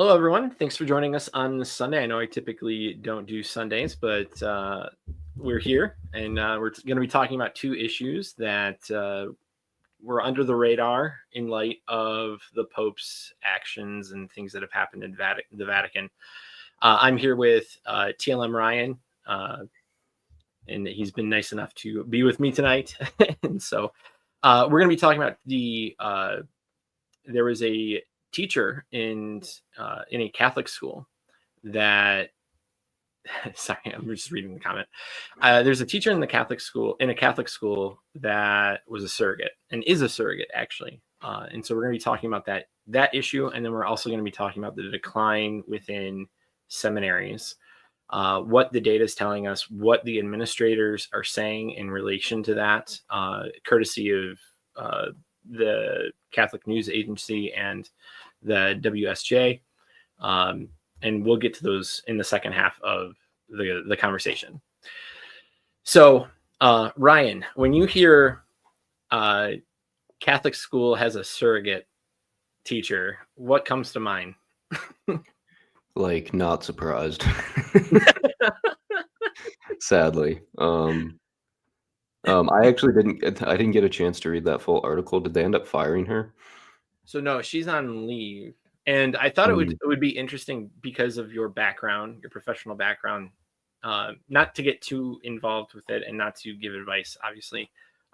Hello, everyone. Thanks for joining us on this Sunday. I know I typically don't do Sundays, but we're here and we're going to be talking about two issues that were under the radar in light of the Pope's actions and things that have happened in the Vatican. I'm here with TLM Ryan, and he's been nice enough to be with me tonight. And so we're going to be talking about there was a teacher in a Catholic school that sorry, I'm just reading the comment. There's a teacher in a Catholic school that was a surrogate and is a surrogate actually. And so we're going to be talking about that issue, and then we're also going to be talking about the decline within seminaries, what the data is telling us, what the administrators are saying in relation to that, courtesy of the Catholic News Agency and the WSJ. And we'll get to those in the second half of the conversation. So, Ryan, when you hear Catholic school has a surrogate teacher, what comes to mind? Like, not surprised. Sadly. I actually didn't get a chance to read that full article. Did they end up firing her? So no, she's on leave. And I thought it would be interesting because of your background, your professional background, not to get too involved with it and not to give advice, obviously,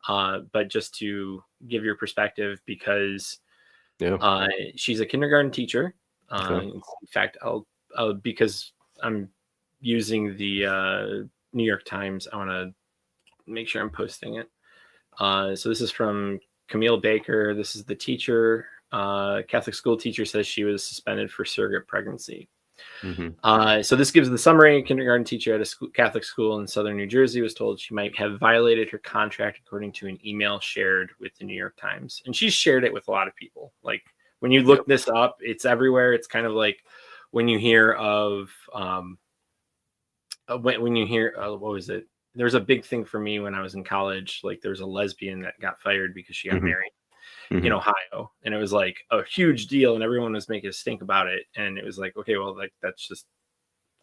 but just to give your perspective because she's a kindergarten teacher. Okay. In fact, I'll because I'm using the New York Times, I want to make sure I'm posting it. So this is from Camille Baker. This is the teacher. Catholic school teacher says she was suspended for surrogate pregnancy. Mm-hmm. So this gives the summary. A kindergarten teacher at a Catholic school in southern New Jersey was told she might have violated her contract according to an email shared with the New York Times. And she's shared it with a lot of people. Like when you look this up, it's everywhere. It's kind of like when you hear of when you hear what was it? There's a big thing for me when I was in college. Like there's a lesbian that got fired because she got married in Ohio, and it was like a huge deal, and everyone was making a stink about it. And it was like, okay, well, like that's just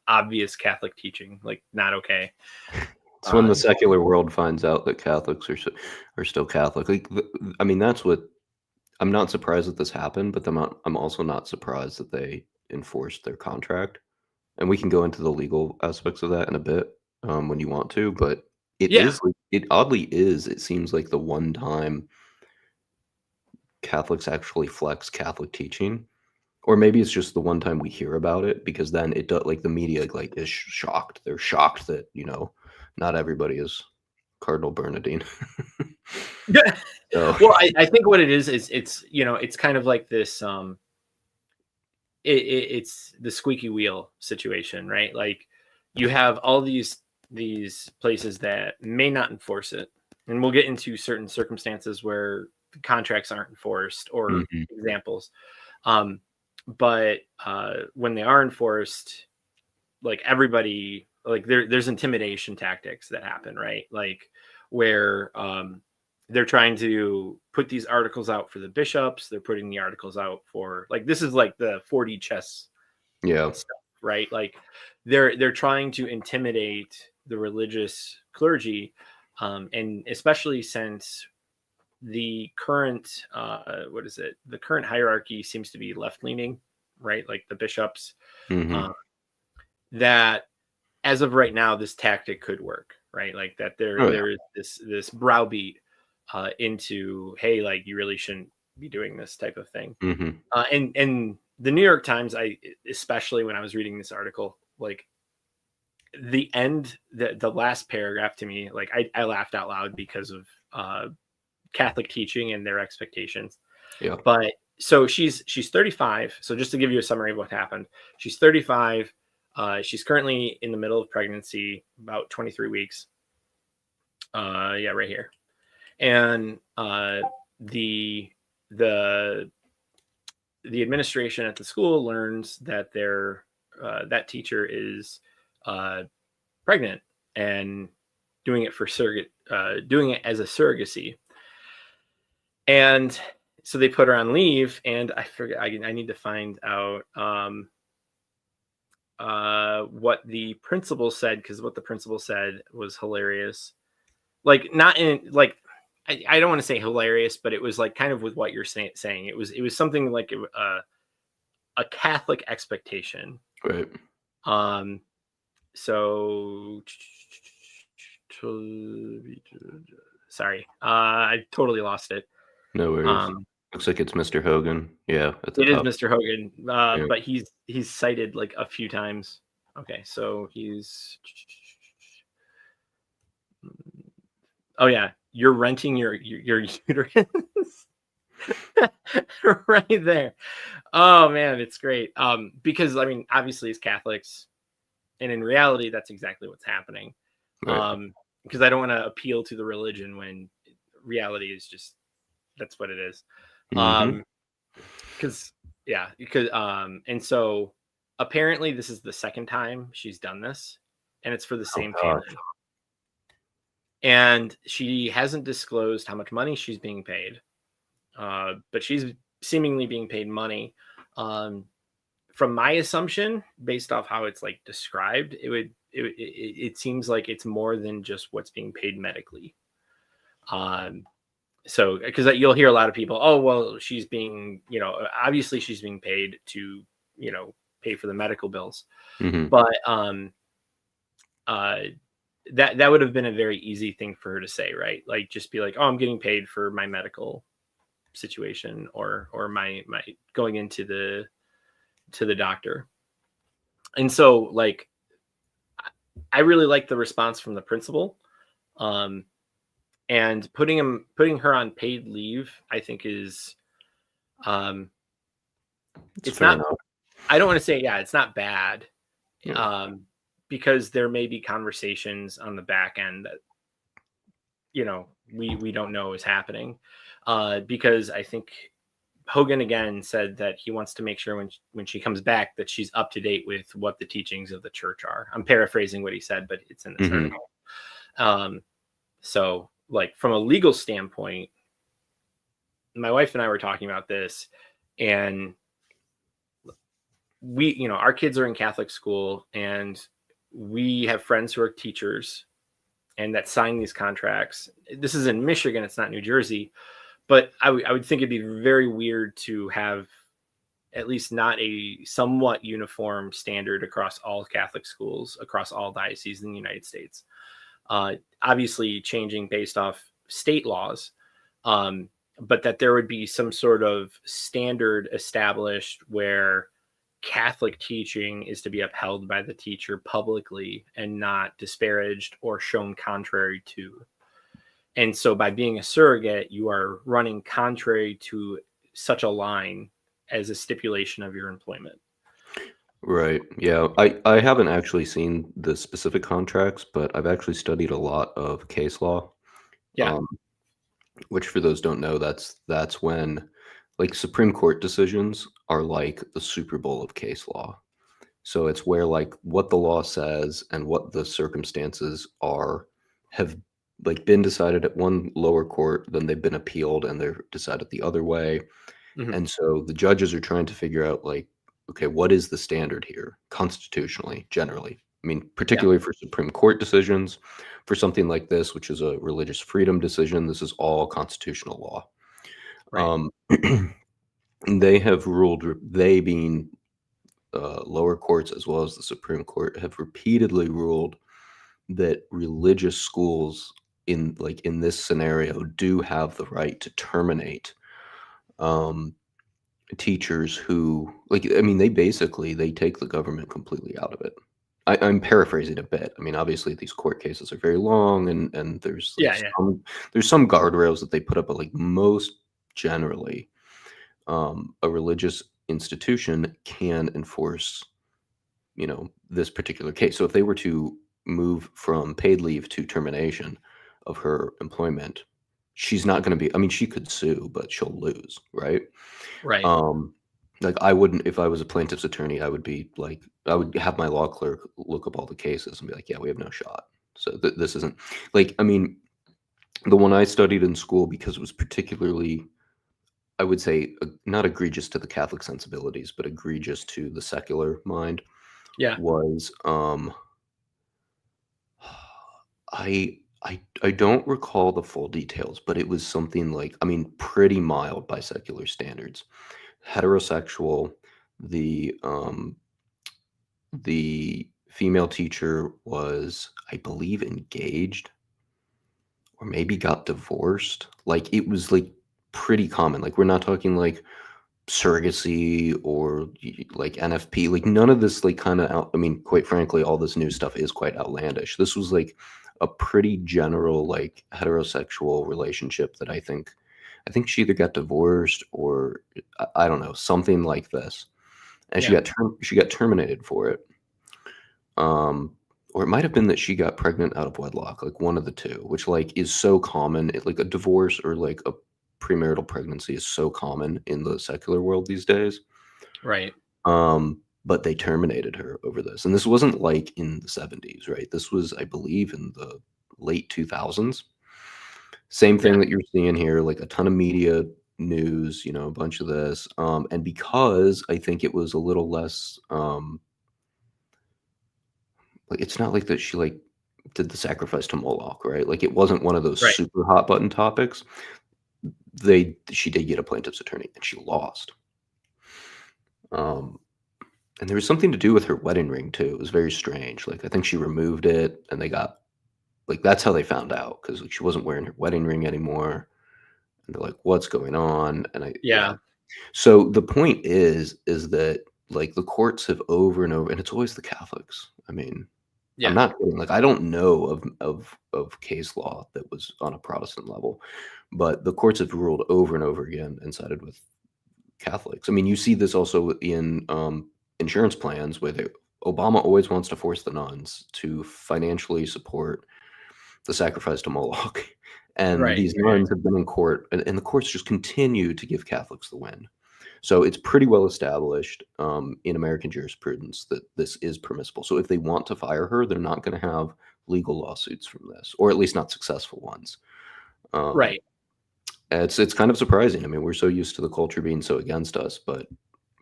obvious Catholic teaching, like not okay. It's when the secular world finds out that Catholics are still Catholic. Like, I mean, that's what I'm not surprised that this happened, but I'm also not surprised that they enforced their contract. And we can go into the legal aspects of that in a bit when you want to, but it oddly is. It seems like the one time Catholics actually flex Catholic teaching, or maybe it's just the one time we hear about it, because then it does, like the media like is shocked. They're shocked that not everybody is Cardinal Bernardine. Well, I think what it is it's it's kind of like this it's the squeaky wheel situation, right? Like you have all these places that may not enforce it, and we'll get into certain circumstances where the contracts aren't enforced or examples. But when they are enforced, like everybody, like there's intimidation tactics that happen, right? Like where they're trying to put these articles out for the bishops. They're putting the articles out for like, this is like the 4D chess stuff, right? Like they're trying to intimidate the religious clergy. And especially since the current, the current hierarchy seems to be left-leaning, right? Like the bishops, that as of right now, this tactic could work, right? Like that there is this browbeat into, hey, like you really shouldn't be doing this type of thing. And the New York Times, especially when I was reading this article, like the end, the last paragraph to me, like I laughed out loud because of Catholic teaching and their expectations. But so she's 35. So just to give you a summary of what happened, she's 35. She's currently in the middle of pregnancy, about 23 weeks. Right here. And the administration at the school learns that that teacher is pregnant and doing it as a surrogacy. And so they put her on leave, and I forget. I need to find out what the principal said, because what the principal said was hilarious. Like, not in like, I don't want to say hilarious, but it was like kind of with what you're saying. It was something like a Catholic expectation. Right. So sorry, I totally lost it. No worries. Looks like it's Mr. Hogan. Yeah, at the It is top. Mr. Hogan, Yeah. but he's cited like a few times. Okay, so he's. Oh yeah, you're renting your uterus. Right there. Oh man, it's great. Because I mean, obviously, as Catholics, and in reality, that's exactly what's happening. Right. Because I don't want to appeal to the religion when reality is just that's what it is. Mm-hmm. Because yeah, because and so apparently this is the second time she's done this, and it's for the same gosh. family. And she hasn't disclosed how much money she's being paid, but she's seemingly being paid money. From my assumption, based off how it's like described, it seems like it's more than just what's being paid medically. So because you'll hear a lot of people, oh well, she's being, obviously she's being paid to, pay for the medical bills, Mm-hmm. but that would have been a very easy thing for her to say, right? Like just be like, oh, I'm getting paid for my medical situation, or my going into the doctor. And so like I really like the response from the principal, and putting her on paid leave, I think is it's fair not enough. I don't want to say, yeah, it's not bad. Yeah. Because there may be conversations on the back end that we don't know is happening, because I think Hogan again said that he wants to make sure when she comes back that she's up to date with what the teachings of the church are. I'm paraphrasing what he said, but it's in this Mm-hmm. article. So like from a legal standpoint, my wife and I were talking about this, and our kids are in Catholic school, and we have friends who are teachers and that sign these contracts. This is in Michigan, it's not New Jersey, but I would think it'd be very weird to have at least not a somewhat uniform standard across all Catholic schools, across all dioceses in the United States. Obviously changing based off state laws, but that there would be some sort of standard established where Catholic teaching is to be upheld by the teacher publicly and not disparaged or shown contrary to. And so by being a surrogate, you are running contrary to such a line as a stipulation of your employment. Right. Yeah. I haven't actually seen the specific contracts, but I've actually studied a lot of case law. Yeah. Which for those don't know, that's when like Supreme Court decisions are like the Super Bowl of case law. So it's where like what the law says and what the circumstances are have like been decided at one lower court, then they've been appealed and they're decided the other way. Mm-hmm. And so the judges are trying to figure out like, okay, what is the standard here constitutionally, generally? I mean, Yeah. particularly for Supreme Court decisions, for something like this, which is a religious freedom decision, this is all constitutional law. Right. They have ruled, they being lower courts as well as the Supreme Court, have repeatedly ruled that religious schools in this scenario do have the right to terminate teachers who I mean they take the government completely out of it. I'm paraphrasing a bit. I mean, obviously these court cases are very long and there's like Yeah. Yeah. there's some guardrails that they put up, but like most generally, a religious institution can enforce, this particular case. So if they were to move from paid leave to termination of her employment, she's not going to be, I mean, she could sue, but she'll lose, right? Right. Um, like I wouldn't, if I was a plaintiff's attorney, I would be like, I would have my law clerk look up all the cases and be like, yeah, we have no shot. So this isn't like, I mean, the one I studied in school, because it was particularly I would say not egregious to the Catholic sensibilities, but egregious to the secular mind Yeah. was I don't recall the full details, but it was something like, I mean, pretty mild by secular standards. Heterosexual, the um the female teacher was, I believe, engaged or maybe got divorced. Like it was like pretty common. Like we're not talking like surrogacy or like NFP, like none of this like kind of out. I mean, quite frankly, all this new stuff is quite outlandish. This was like a pretty general like heterosexual relationship that I think she either got divorced or I don't know, something like this. And Yeah. she got terminated for it. Um or it might have been that she got pregnant out of wedlock, like one of the two, which like is so common. Like a divorce or like a premarital pregnancy is so common in the secular world these days. Right. But they terminated her over this. And this wasn't like in the 70s, right? This was, I believe, in the late 2000s. Same Yeah. thing that you're seeing here, like a ton of media news, a bunch of this. And because I think it was a little less, like it's not like that she like did the sacrifice to Moloch, right? Like it wasn't one of those Right. super hot button topics. She did get a plaintiff's attorney and she lost. Um, And there was something to do with her wedding ring too. It was very strange. Like I think she removed it, and they got like that's how they found out because like, she wasn't wearing her wedding ring anymore. And they're like, "What's going on?" And yeah. Yeah. So the point is that like the courts have over and over, and it's always the Catholics. I mean, I'm Yeah. not kidding. Like I don't know of case law that was on a Protestant level, but the courts have ruled over and over again and sided with Catholics. I mean, you see this also in insurance plans where Obama always wants to force the nuns to financially support the sacrifice to Moloch. And Right. these nuns have been in court, and the courts just continue to give Catholics the win. So it's pretty well established in American jurisprudence that this is permissible. So if they want to fire her, they're not going to have legal lawsuits from this, or at least not successful ones. Um, Right. it's kind of surprising. I mean, we're so used to the culture being so against us, but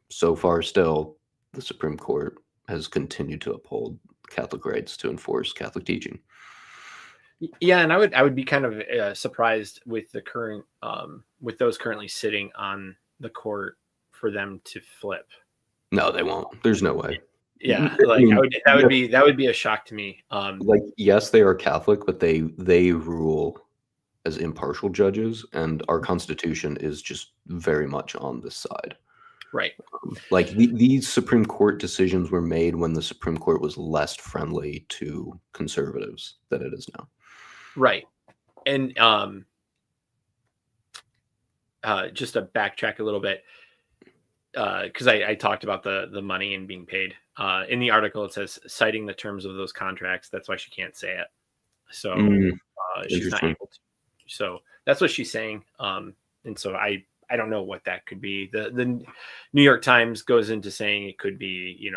so far still, the Supreme Court has continued to uphold Catholic rights to enforce Catholic teaching. Yeah, and I would be kind of surprised with the current with those currently sitting on the court for them to flip. No, they won't. There's no way. Yeah, I like mean, that would be a shock to me. like yes, they are Catholic, but they rule as impartial judges, and our Constitution is just very much on this side. Right. Like these Supreme Court decisions were made when the Supreme Court was less friendly to conservatives than it is now. Right. And just to backtrack a little bit, because I talked about the money and being paid. In the article, it says citing the terms of those contracts. That's why she can't say it. So she's not Interesting. able to. So that's what she's saying. And so I don't know what that could be. The New York Times goes into saying it could be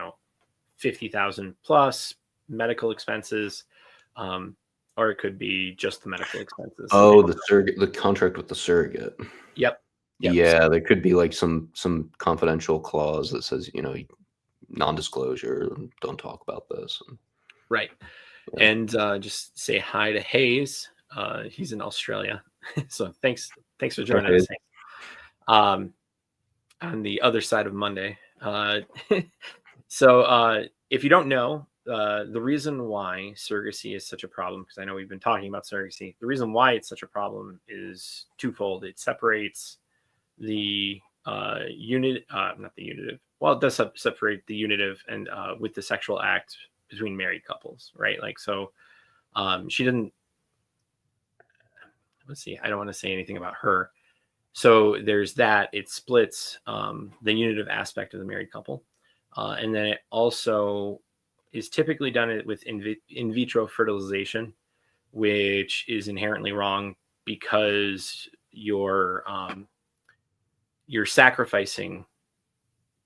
50,000 plus medical expenses, or it could be just the medical expenses. Oh, the surrogate, the contract with the surrogate. Yep. Yeah, there could be like some confidential clause that says, non-disclosure, don't talk about this. Right. Yeah. And just say hi to Hayes. He's in Australia. So thanks for joining us. On the other side of Monday. So if you don't know, the reason why surrogacy is such a problem, because I know we've been talking about surrogacy, the reason why it's such a problem is twofold. It separates the not the unitive. Well, it does separate the unitive and with the sexual act between married couples, right? Like, so she didn't, let's see, I don't want to say anything about her. So there's that. It splits the unitive aspect of the married couple. And then it also is typically done with in vitro fertilization, which is inherently wrong because you're sacrificing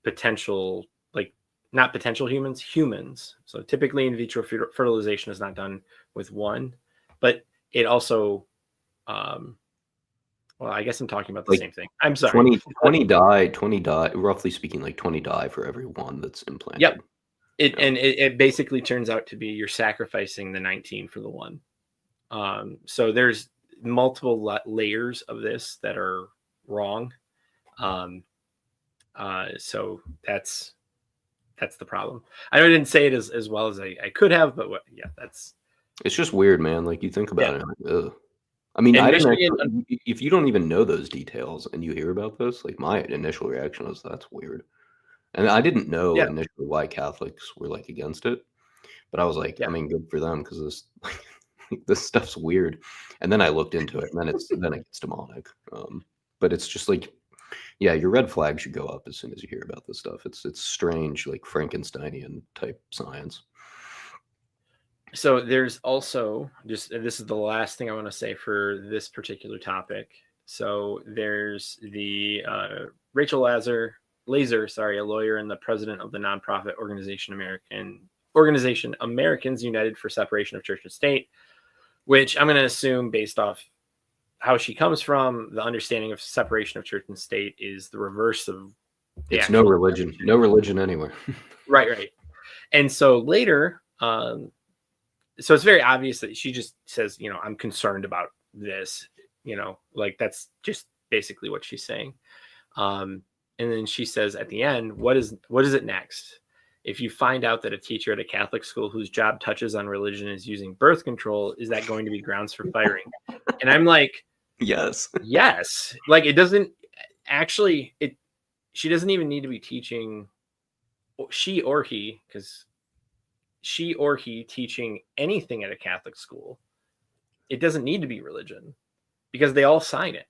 potential, like not potential humans. So typically in vitro fertilization is not done with one, but it also Well, I guess I'm talking about the Like same thing. I'm sorry. 20 die, roughly speaking, like 20 die for every one that's implanted. Yep. Yeah. And it basically turns out to be you're sacrificing the 19 for the one. So there's multiple layers of this that are wrong. So that's the problem. I know I didn't say it as well as I could have, but that's It's just weird, man. Like you think yeah. about it, like, ugh. I mean, And I didn't Michigan, actually, if you don't even know those details and you hear about this, like my initial reaction was that's weird. And I didn't know yeah, initially why Catholics were like against it, but I was like, yeah. I mean, good for them because this this stuff's weird. And then I looked into it, and then it gets demonic. But it's just like, yeah, your red flag should go up as soon as you hear about this stuff. It's strange, like Frankensteinian type science. So there's also just this is the last thing I want to say for this particular topic. So there's the Rachel Laser, sorry, a lawyer and the president of the nonprofit organization Americans United for Separation of Church and State, which I'm going to assume based off how she comes from, the understanding of separation of church and state is the reverse of the It's no religion anywhere. Right. And so later, so it's very obvious that she just says, I'm concerned about this, like that's just basically what she's saying. And then she says at the end, what is it next? If you find out that a teacher at a Catholic school whose job touches on religion is using birth control, is that going to be grounds for firing? And I'm like, yes. Like it doesn't actually, she doesn't even need to be teaching, she or he teaching anything at a Catholic school. It doesn't need to be religion because they all sign it.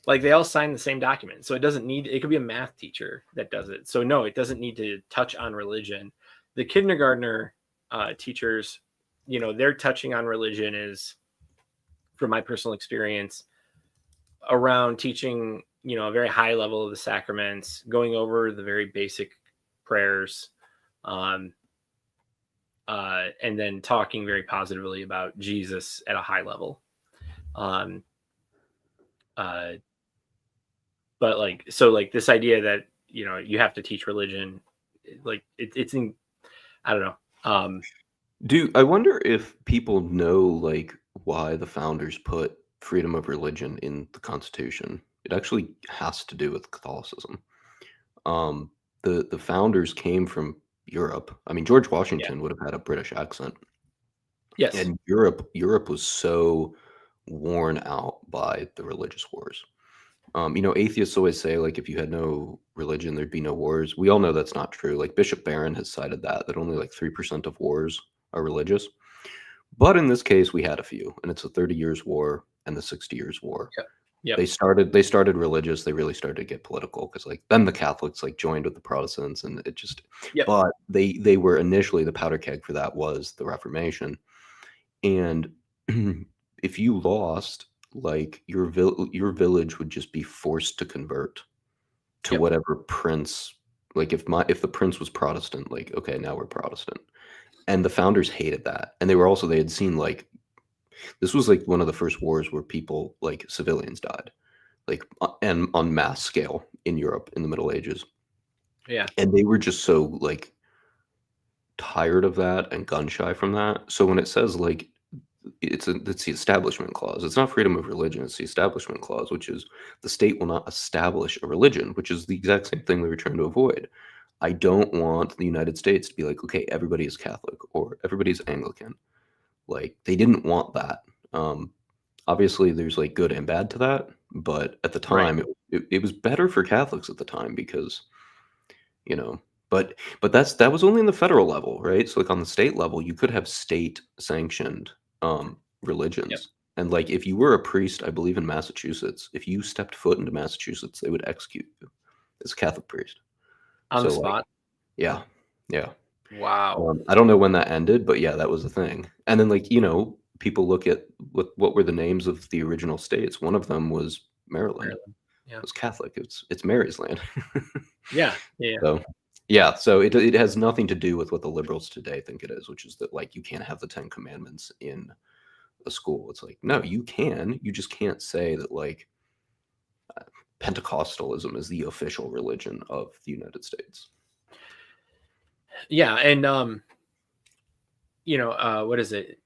Like they all sign the same document. So it could be a math teacher that does it. So no, it doesn't need to touch on religion. The kindergartner teachers, they're touching on religion is, from my personal experience, around teaching, a very high level of the sacraments, going over the very basic prayers, and then talking very positively about Jesus at a high level. But like this idea that, you have to teach religion, like it's in, I don't know. I wonder if people know like why the founders put freedom of religion in the Constitution. It actually has to do with Catholicism. The founders came from Europe. I mean, George Washington would have had a British accent. Yes. And Europe was so worn out by the religious wars. Atheists always say, like, if you had no religion, there'd be no wars. We all know that's not true. Like, Bishop Barron has cited that only like 3% of wars are religious. But in this case, we had a few, and it's the 30 Years' War and the 60 Years' War. Yep. They started religious. They really started to get political because, like, then the Catholics like joined with the Protestants, and it just. Yep. But they were initially the powder keg for that was the Reformation, and if you lost, like your village would just be forced to convert to whatever prince. Like if the prince was Protestant, like okay, now we're Protestant, and the founders hated that, and they had seen like this was like one of the first wars where people like civilians died, like and on mass scale in Europe in the Middle Ages. Yeah, and they were just so like tired of that and gun shy from that. So when it says like it's the establishment clause. It's not freedom of religion. It's the establishment clause, which is the state will not establish a religion, which is the exact same thing we were trying to avoid. I don't want the United States to be like, okay, everybody is Catholic or everybody's Anglican. Like they didn't want that. Obviously, there's like good and bad to that, but at the time, it was better for Catholics at the time because, but that was only in the federal level, right? So like on the state level, you could have state sanctioned religions. And like if you were a priest, I believe in Massachusetts, if you stepped foot into Massachusetts, they would execute you as a Catholic priest. on the spot. Yeah. Wow. I don't know when that ended, but yeah, that was the thing. And then like, people look at what were the names of the original states. One of them was Maryland. Yeah. It was Catholic. It's Mary's land. Yeah. So it has nothing to do with what the liberals today think it is, which is that like you can't have the 10 Commandments in a school. It's like, no, you just can't say that like Pentecostalism is the official religion of the United States. Yeah, and what is it?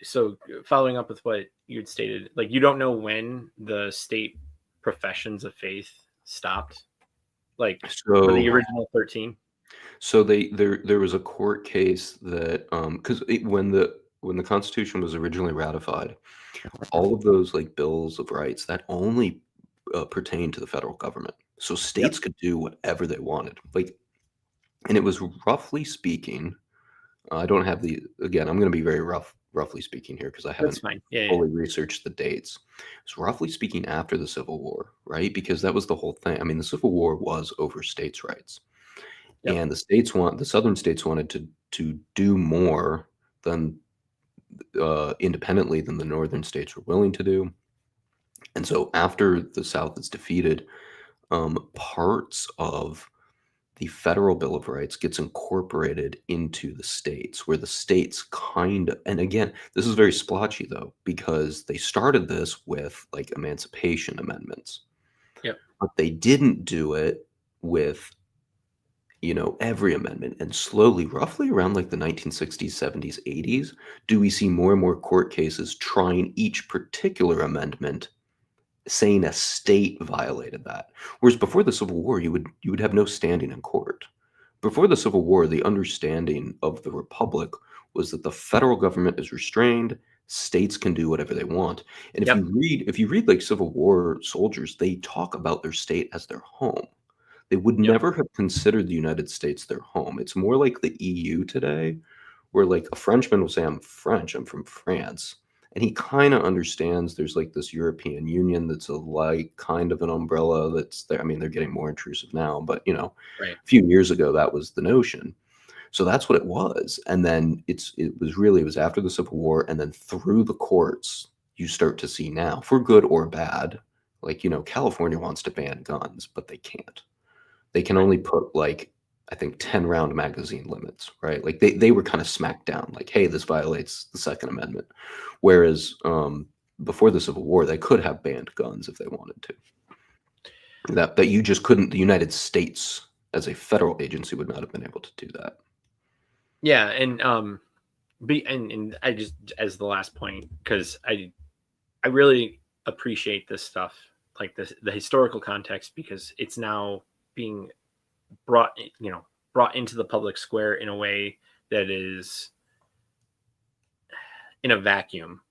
So following up with what you'd stated, like you don't know when the state professions of faith stopped, like for the So original 13. So there was a court case that because when the Constitution was originally ratified, all of those like bills of rights that only pertain to the federal government. So Yep, states could do whatever they wanted. Like, and it was roughly speaking. I don't have the again. I'm going to be very roughly speaking here because I that's haven't fine. Yeah, yeah, fully researched the dates. It's roughly speaking after the Civil War, right? Because that was the whole thing. I mean, the Civil War was over states' rights. yep, And the southern states wanted to do more than independently than the northern states were willing to do. And so after the South is defeated, parts of the federal Bill of Rights gets incorporated into the states, where the states kind of, and again, this is very splotchy though, because they started this with like emancipation amendments, yep, but they didn't do it with every amendment. And slowly, roughly around like the 1960s, 70s, 80s, do we see more and more court cases trying each particular amendment, saying a state violated that. Whereas before the Civil War, you would have no standing in court. Before the Civil War, the understanding of the Republic was that the federal government is restrained, states can do whatever they want. And yep, if you read like Civil War soldiers, they talk about their state as their home. They would yep, never have considered the United States their home. It's more like the EU today, where like a Frenchman will say, I'm French, I'm from France. And he kind of understands there's like this European Union that's a like kind of an umbrella that's there. I mean, they're getting more intrusive now, but right, a few years ago that was the notion. So that's what it was. And then it was after the Civil War, and then through the courts, you start to see now, for good or bad, like California wants to ban guns, but they can't. They can right. only put like I think 10 round magazine limits, right? Like they were kind of smacked down, like, hey, this violates the Second Amendment. Whereas before the Civil War, they could have banned guns if they wanted to. That you just couldn't. The United States, as a federal agency, would not have been able to do that. Yeah, and and I just as the last point, because I really appreciate this stuff, like the historical context, because it's now being brought brought into the public square in a way that is in a vacuum,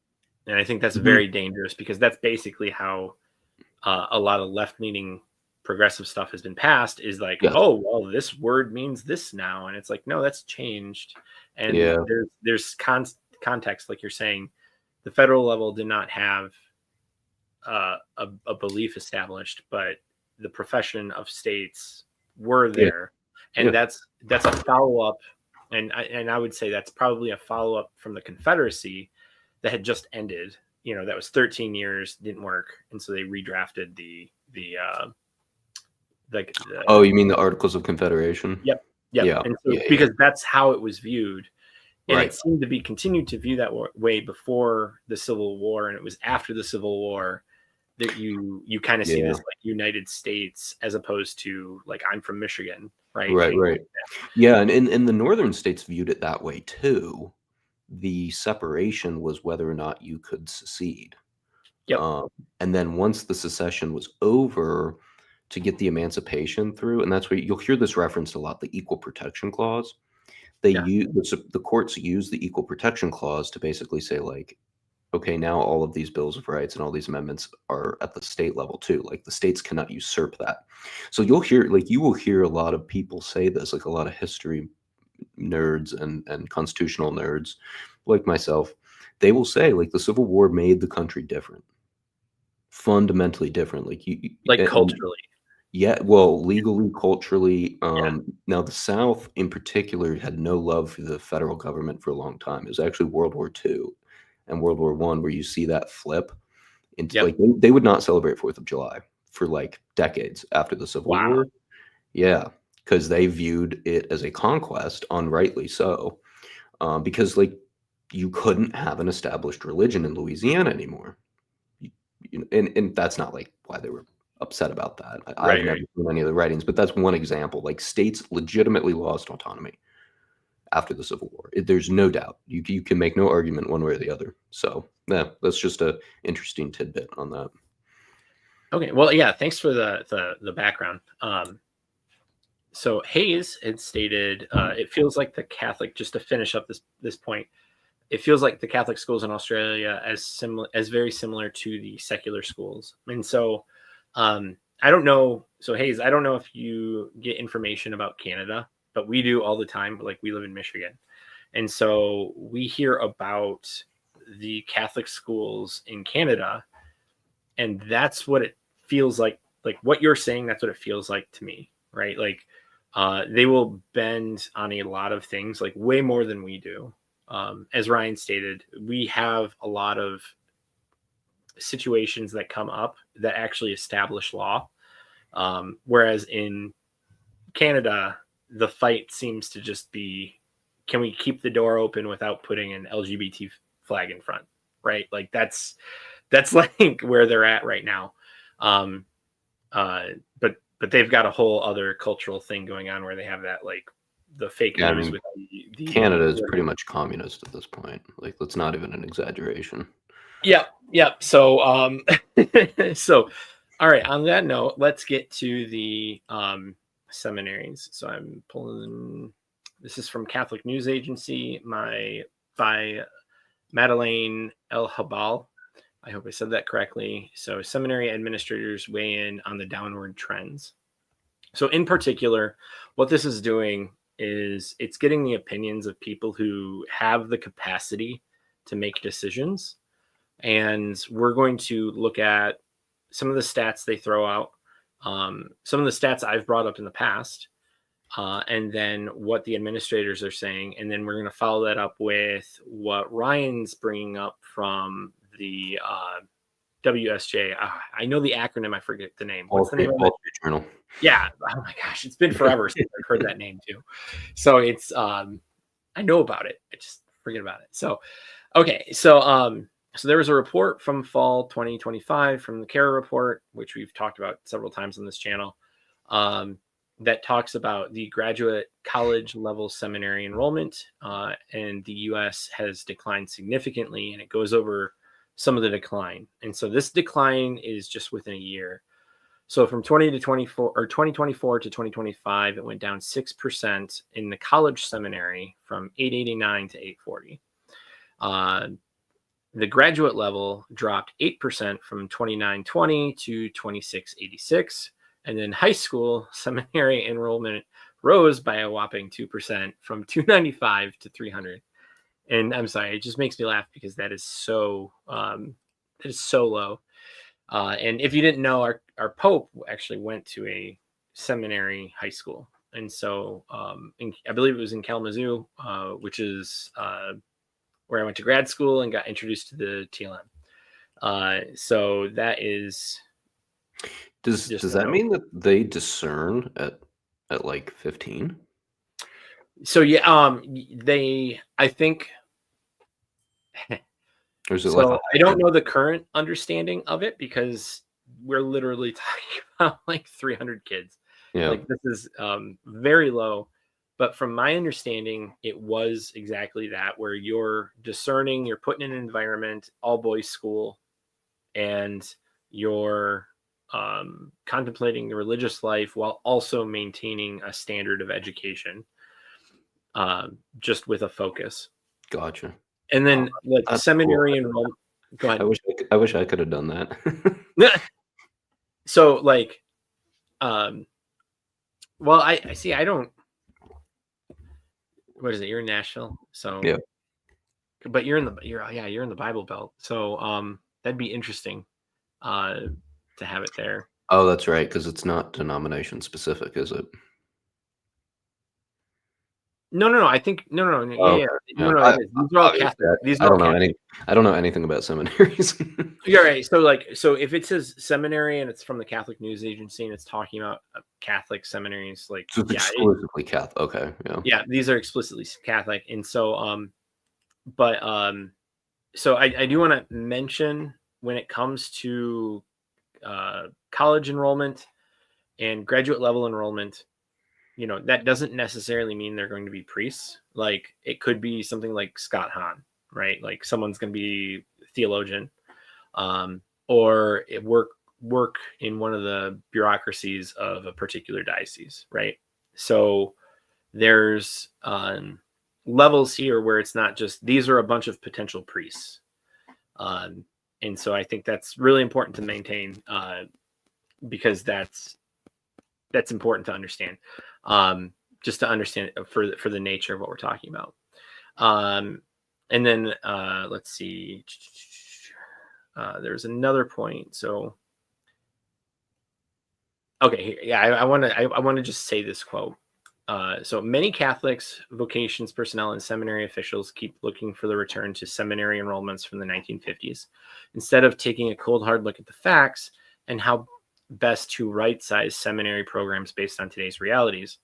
and I think that's Mhm. very dangerous, because that's basically how a lot of left-leaning progressive stuff has been passed, is like, Yes. oh well, this word means this now, and it's like, no, that's changed. And Yeah. there's context, like you're saying. The federal level did not have a belief established, but the profession of states were Yeah. there, and Yeah. that's a follow up, and I would say that's probably a follow up from the Confederacy that had just ended. That was 13 years, didn't work, and so they redrafted the Oh, you mean the Articles of Confederation? yep, yep, Yeah. and so Yeah. Yeah. because that's how it was viewed. And it Right. seemed to be continued to view that way before the Civil War, and it was after the Civil War that you kind of see Yeah. this like United States, as opposed to like, I'm from Michigan, right? Right. And Right. Yeah, and the northern states viewed it that way too. The separation was whether or not you could secede. yep, Um, and then once the secession was over, to get the emancipation through, and that's where you'll hear this referenced a lot, the Equal Protection Clause. yeah, The courts use the Equal Protection Clause to basically say like, okay, now all of these bills of rights and all these amendments are at the state level too. Like the states cannot usurp that. So you will hear a lot of people say this, like a lot of history nerds and constitutional nerds like myself. They will say like the Civil War made the country different, fundamentally different. Like like and culturally, yeah, well, legally, culturally. yeah, Now the South in particular had no love for the federal government for a long time. It was actually World War II and World War One where you see that flip into yep, like they would not celebrate Fourth of July for like decades after the Civil wow, War. Yeah, because they viewed it as a conquest, unrightly so. Because like you couldn't have an established religion in Louisiana anymore. And that's not like why they were upset about that. I've never seen any of the writings, but that's one example. Like states legitimately lost autonomy after the Civil War. There's no doubt. You can make no argument one way or the other. So yeah, that's just a interesting tidbit on that. Okay. Well, yeah. Thanks for the background. So Hayes had stated, it feels like the Catholic, just to finish up this point, it feels like the Catholic schools in Australia as very similar to the secular schools. And so I don't know. So Hayes, I don't know if you get information about Canada, but we do all the time. Like we live in Michigan. And so we hear about the Catholic schools in Canada. And that's what it feels like what you're saying, that's what it feels like to me, right? Like they will bend on a lot of things, like way more than we do. As Ryan stated, we have a lot of situations that come up that actually establish law. Whereas in Canada, the fight seems to just be, can we keep the door open without putting an LGBT flag in front, right? Like that's like where they're at right now. But they've got a whole other cultural thing going on where they have that, like the fake news with the Canada is pretty much communist at this point. Like that's not even an exaggeration. Yeah. So so all right, on that note, let's get to the seminaries. So I'm pulling, this is from Catholic News Agency, by Madeleine El Habal. I hope I said that correctly. So seminary administrators weigh in on the downward trends. So in particular, what this is doing is it's getting the opinions of people who have the capacity to make decisions. And we're going to look at some of the stats they throw out, some of the stats I've brought up in the past, and then what the administrators are saying. And then we're going to follow that up with what Ryan's bringing up from the WSJ. I know the acronym. I forget the name. What's the name of it? Journal. Yeah. Oh my gosh. It's been forever since I've heard that name too. So it's, I know about it. I just forget about it. So, okay. So there was a report from fall 2025 from the CARE report, which we've talked about several times on this channel, that talks about the graduate college level seminary enrollment, and the U.S. has declined significantly, and it goes over some of the decline. And so this decline is just within a year. So from 2024 to 2025, it went down 6% in the college seminary from 889 to 840. The graduate level dropped 8% from 2920 to 2686. And then high school seminary enrollment rose by a whopping 2% from 295 to 300. And I'm sorry, it just makes me laugh because that is so low. And if you didn't know, our Pope actually went to a seminary high school. And so I believe it was in Kalamazoo, which is where I went to grad school and got introduced to the TLM. So that is. Does that mean that they discern at like 15? So yeah, I think. Or is it so I don't know the current understanding of it because we're literally talking about like 300 kids. Yeah. Like this is very low. But from my understanding, it was exactly that, where you're discerning, you're putting in an environment, all boys school, and you're contemplating the religious life while also maintaining a standard of education, just with a focus. Gotcha. And then like seminary enrollment. Go ahead. I wish I could have done that. So like, well, I see. I don't. What is it? You're in Nashville, so yeah. But you're in the Bible Belt, so that'd be interesting to have it there. Oh, that's right, because it's not denomination specific, is it? No. I think no. Oh, No. These are all Catholic. I don't know anything about seminaries. You're right. So if it says seminary and it's from the Catholic News Agency and it's talking about Catholic seminaries, like so it's exclusively Catholic. Okay, yeah. Yeah, these are explicitly Catholic, and so But so I do want to mention, when it comes to college enrollment and graduate level enrollment, that doesn't necessarily mean they're going to be priests. Like, it could be something like Scott Hahn, right? Like, someone's going to be a theologian, or work in one of the bureaucracies of a particular diocese, right? So there's levels here where it's not just these are a bunch of potential priests. And so I think that's really important to maintain, because that's important to understand, just to understand for the nature of what we're talking about. And then let's see. There's another point. So, okay, yeah, I want to just say this quote. So many Catholics, vocations personnel, and seminary officials keep looking for the return to seminary enrollments from the 1950s, instead of taking a cold, hard look at the facts and how best to right-size seminary programs based on today's realities.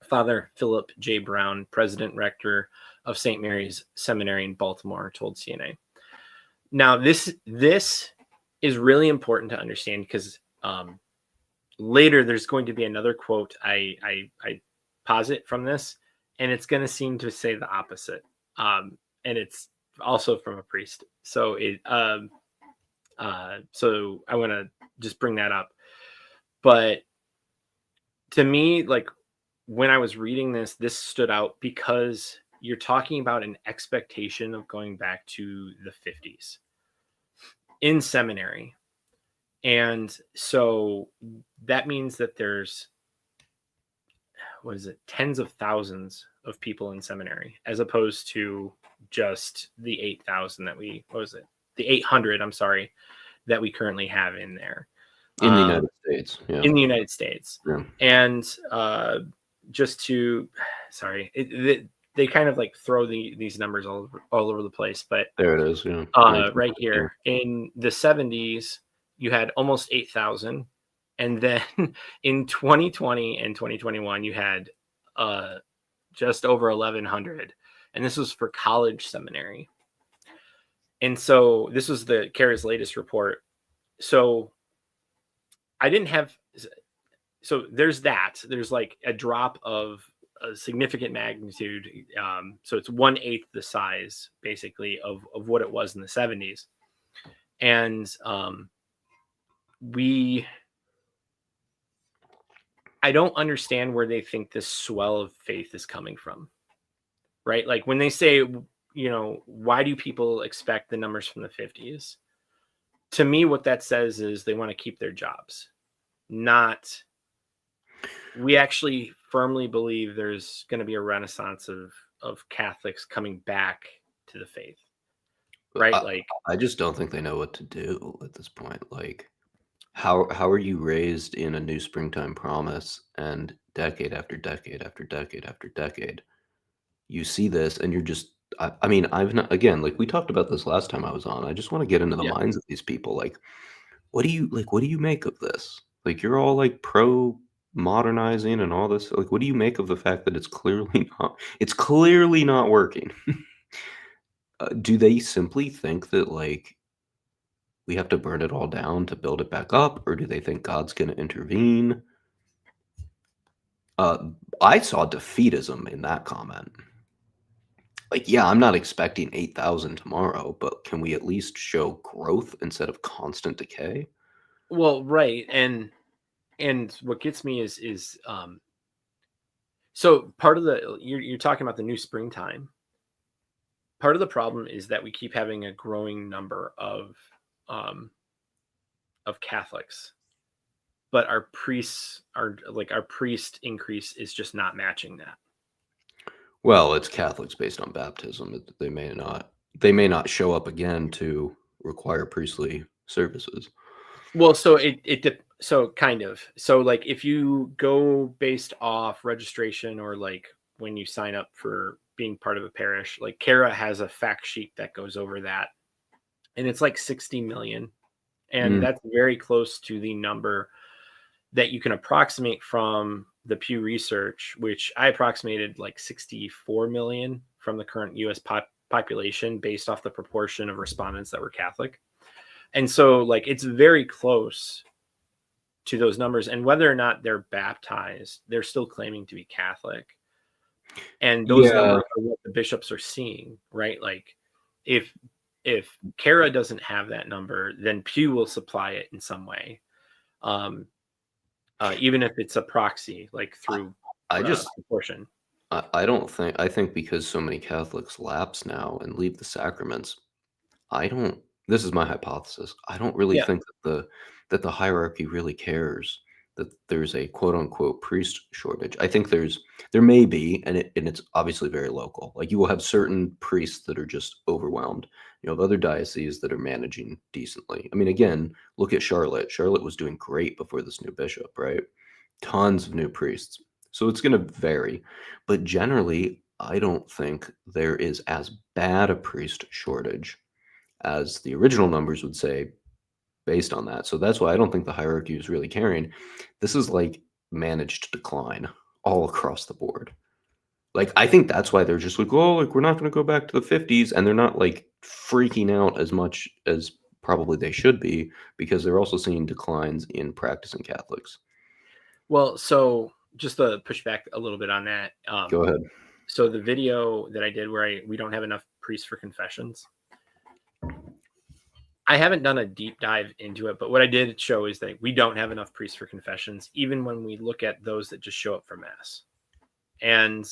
Father Philip J. Brown, president rector of St. Mary's Seminary in Baltimore, told CNA. Now, this is really important to understand, because later there's going to be another quote I posit from this, and it's going to seem to say the opposite. And it's also from a priest. So so I want to just bring that up. But to me, like, when I was reading this stood out because you're talking about an expectation of going back to the 50s in seminary. And so that means that there's, tens of thousands of people in seminary, as opposed to just the 8,000 the 800, I'm sorry, that we currently have in there. In the United States. Yeah. In the United States. Yeah. And just to, sorry, they kind of like throw these numbers all over the place, but there it is. Yeah. Right here in the 70s, you had almost 8,000. And then in 2020 and 2021, you had just over 1,100. And this was for college seminary. And so this was the CARE's latest report. So I didn't have, so there's that. There's like a drop of a significant magnitude. So it's 1/8 the size, basically, of what it was in the 70s. And I don't understand where they think this swell of faith is coming from, right? Like, when they say, why do people expect the numbers from the 50s? To me, what that says is they want to keep their jobs. Not, we actually firmly believe there's going to be a renaissance of Catholics coming back to the faith, right? I just don't think they know what to do at this point. Like, how are you raised in a new springtime promise, and decade after decade after decade after decade, you see this, and you're just, I mean, I've not, again, like we talked about this last time I was on. I just want to get into the minds of these people. Like, what do you make of this? Like, you're all like pro modernizing and all this. Like, what do you make of the fact that it's clearly not working? Do they simply think that, like, we have to burn it all down to build it back up, or do they think God's going to intervene? I saw defeatism in that comment. Like, yeah, I'm not expecting 8,000 tomorrow, but can we at least show growth instead of constant decay? Well, right. And what gets me is so part of you're talking about the new springtime. Part of the problem is that we keep having a growing number of Catholics, but our priest increase is just not matching that. Well, it's Catholics based on baptism. They may not show up again to require priestly services. Well, so so kind of. So, like, if you go based off registration, or like when you sign up for being part of a parish, like CARA has a fact sheet that goes over that, and it's like 60 million. And that's very close to the number that you can approximate from the Pew Research, which I approximated like 64 million from the current U.S. population based off the proportion of respondents that were Catholic. And so like it's very close to those numbers, and whether or not they're baptized, they're still claiming to be Catholic. And those numbers are what the bishops are seeing, right? Like if Cara doesn't have that number, then Pew will supply it in some way. Even if it's a proxy, like through proportion. I think because so many Catholics lapse now and leave the sacraments, this is my hypothesis. I don't really think that the hierarchy really cares that there's a quote unquote priest shortage. I think there may be, and it's obviously very local. Like you will have certain priests that are just overwhelmed. You have other dioceses that are managing decently. I mean, again, look at Charlotte. Charlotte was doing great before this new bishop, right? Tons of new priests. So it's going to vary. But generally, I don't think there is as bad a priest shortage as the original numbers would say based on that. So that's why I don't think the hierarchy is really caring. This is like managed decline all across the board. Like, I think that's why they're just like, oh, like we're not going to go back to the 50s. And they're not like freaking out as much as probably they should be, because they're also seeing declines in practicing Catholics. Well, so just to push back a little bit on that. Go ahead. So the video that I did where we don't have enough priests for confessions, I haven't done a deep dive into it, but what I did show is that we don't have enough priests for confessions, even when we look at those that just show up for mass, and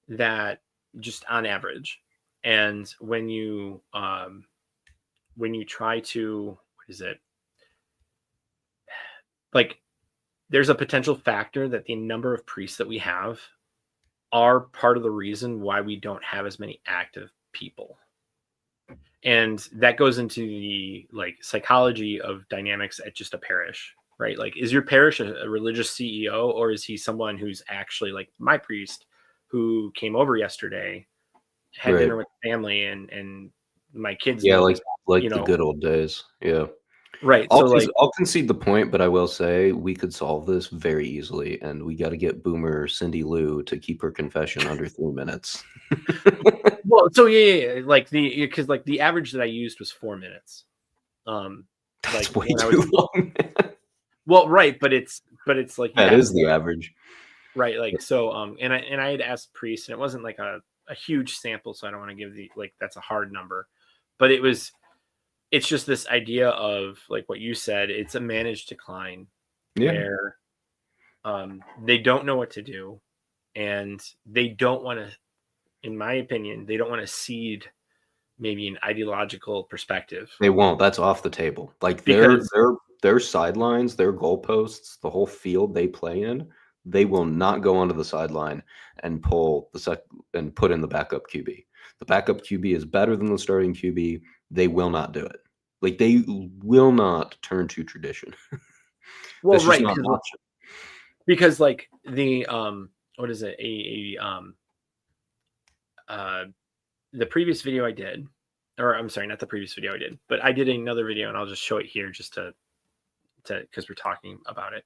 that just on average. And when you try to, what is it? Like, there's a potential factor that the number of priests that we have are part of the reason why we don't have as many active people. And that goes into the like psychology of dynamics at just a parish, right? Like, is your parish a religious CEO, or is he someone who's actually like my priest who came over yesterday, had dinner with the family, and my kids? Yeah, like the good old days. Yeah. Right. I'll concede the point, but I will say we could solve this very easily, and we got to get Boomer Cindy Lou to keep her confession under 3 minutes. Well, so yeah, like because like the average that I used was 4 minutes. That's way too long. Well, right, but it's like that is the average, right? Like so, and I had asked priests, and it wasn't like a huge sample, so I don't want to give that's a hard number, but it's just this idea of like what you said. It's a managed decline where they don't know what to do, and they don't want to, in my opinion, they don't want to cede maybe an ideological perspective. They won't. That's off the table. Like their sidelines, their goalposts, the whole field they play in, they will not go onto the sideline and pull and put in the backup QB. The backup QB is better than the starting QB. They will not do it. Like they will not turn to tradition. Well, right, because like the what is it? The previous video I did, or I'm sorry, not the previous video I did, but I did another video, and I'll just show it here just to because we're talking about it.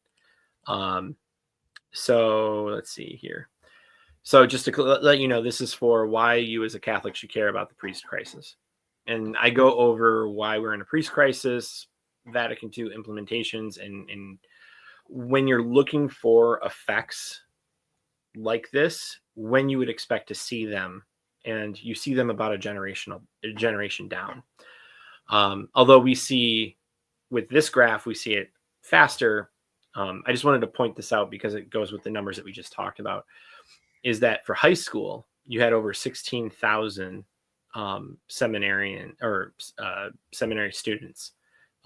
So let's see here. So just to let you know, this is for why you as a Catholic should care about the priest crisis. And I go over why we're in a priest crisis, Vatican II implementations, and when you're looking for effects like this, when you would expect to see them, and you see them about a generation down. Although we see with this graph, we see it faster. I just wanted to point this out because it goes with the numbers that we just talked about, is that for high school, you had over 16,000 seminary students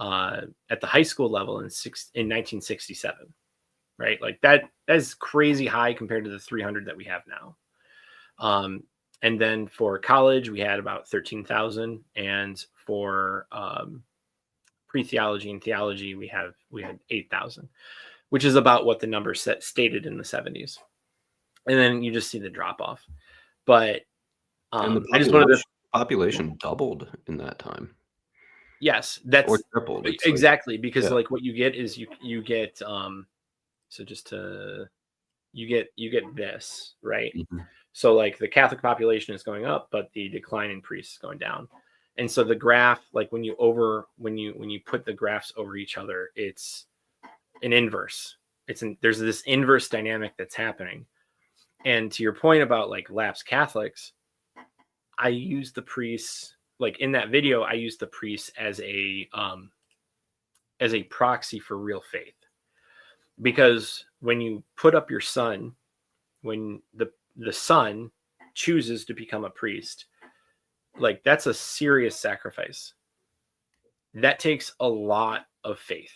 at the high school level in 1967, right? Like that is crazy high compared to the 300 that we have now. And then for college, we had about 13,000, and for pre-theology and theology, we had 8,000, which is about what the number stated in the 70s. And then you just see the drop off. But I just wanted to population doubled in that time. Yes, that's or tripled. Exactly, because like what you get is you get so just to you get this, right? Mhm. So like the Catholic population is going up, but the decline in priests is going down. And so the graph, like when you put the graphs over each other, it's an inverse. There's this inverse dynamic that's happening. And to your point about like lapsed Catholics, I use the priests, like in that video, I use the priests as a proxy for real faith. Because when you put up your son, when the son chooses to become a priest, like that's a serious sacrifice. That takes a lot of faith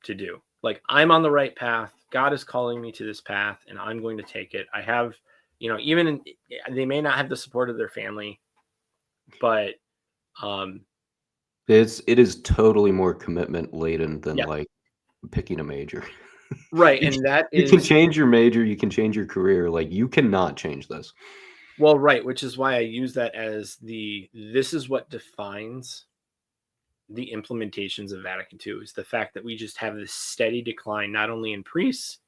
to do. Like I'm on the right path. God is calling me to this path and I'm going to take it. I have, they may not have the support of their family, but It is totally more commitment laden than yeah, like picking a major. right. You And that you can is, change your major, you can change your career. Like you cannot change this. well, right, which is why I use that as this is what defines the implementations of Vatican II, is the fact that we just have this steady decline, not only in priests,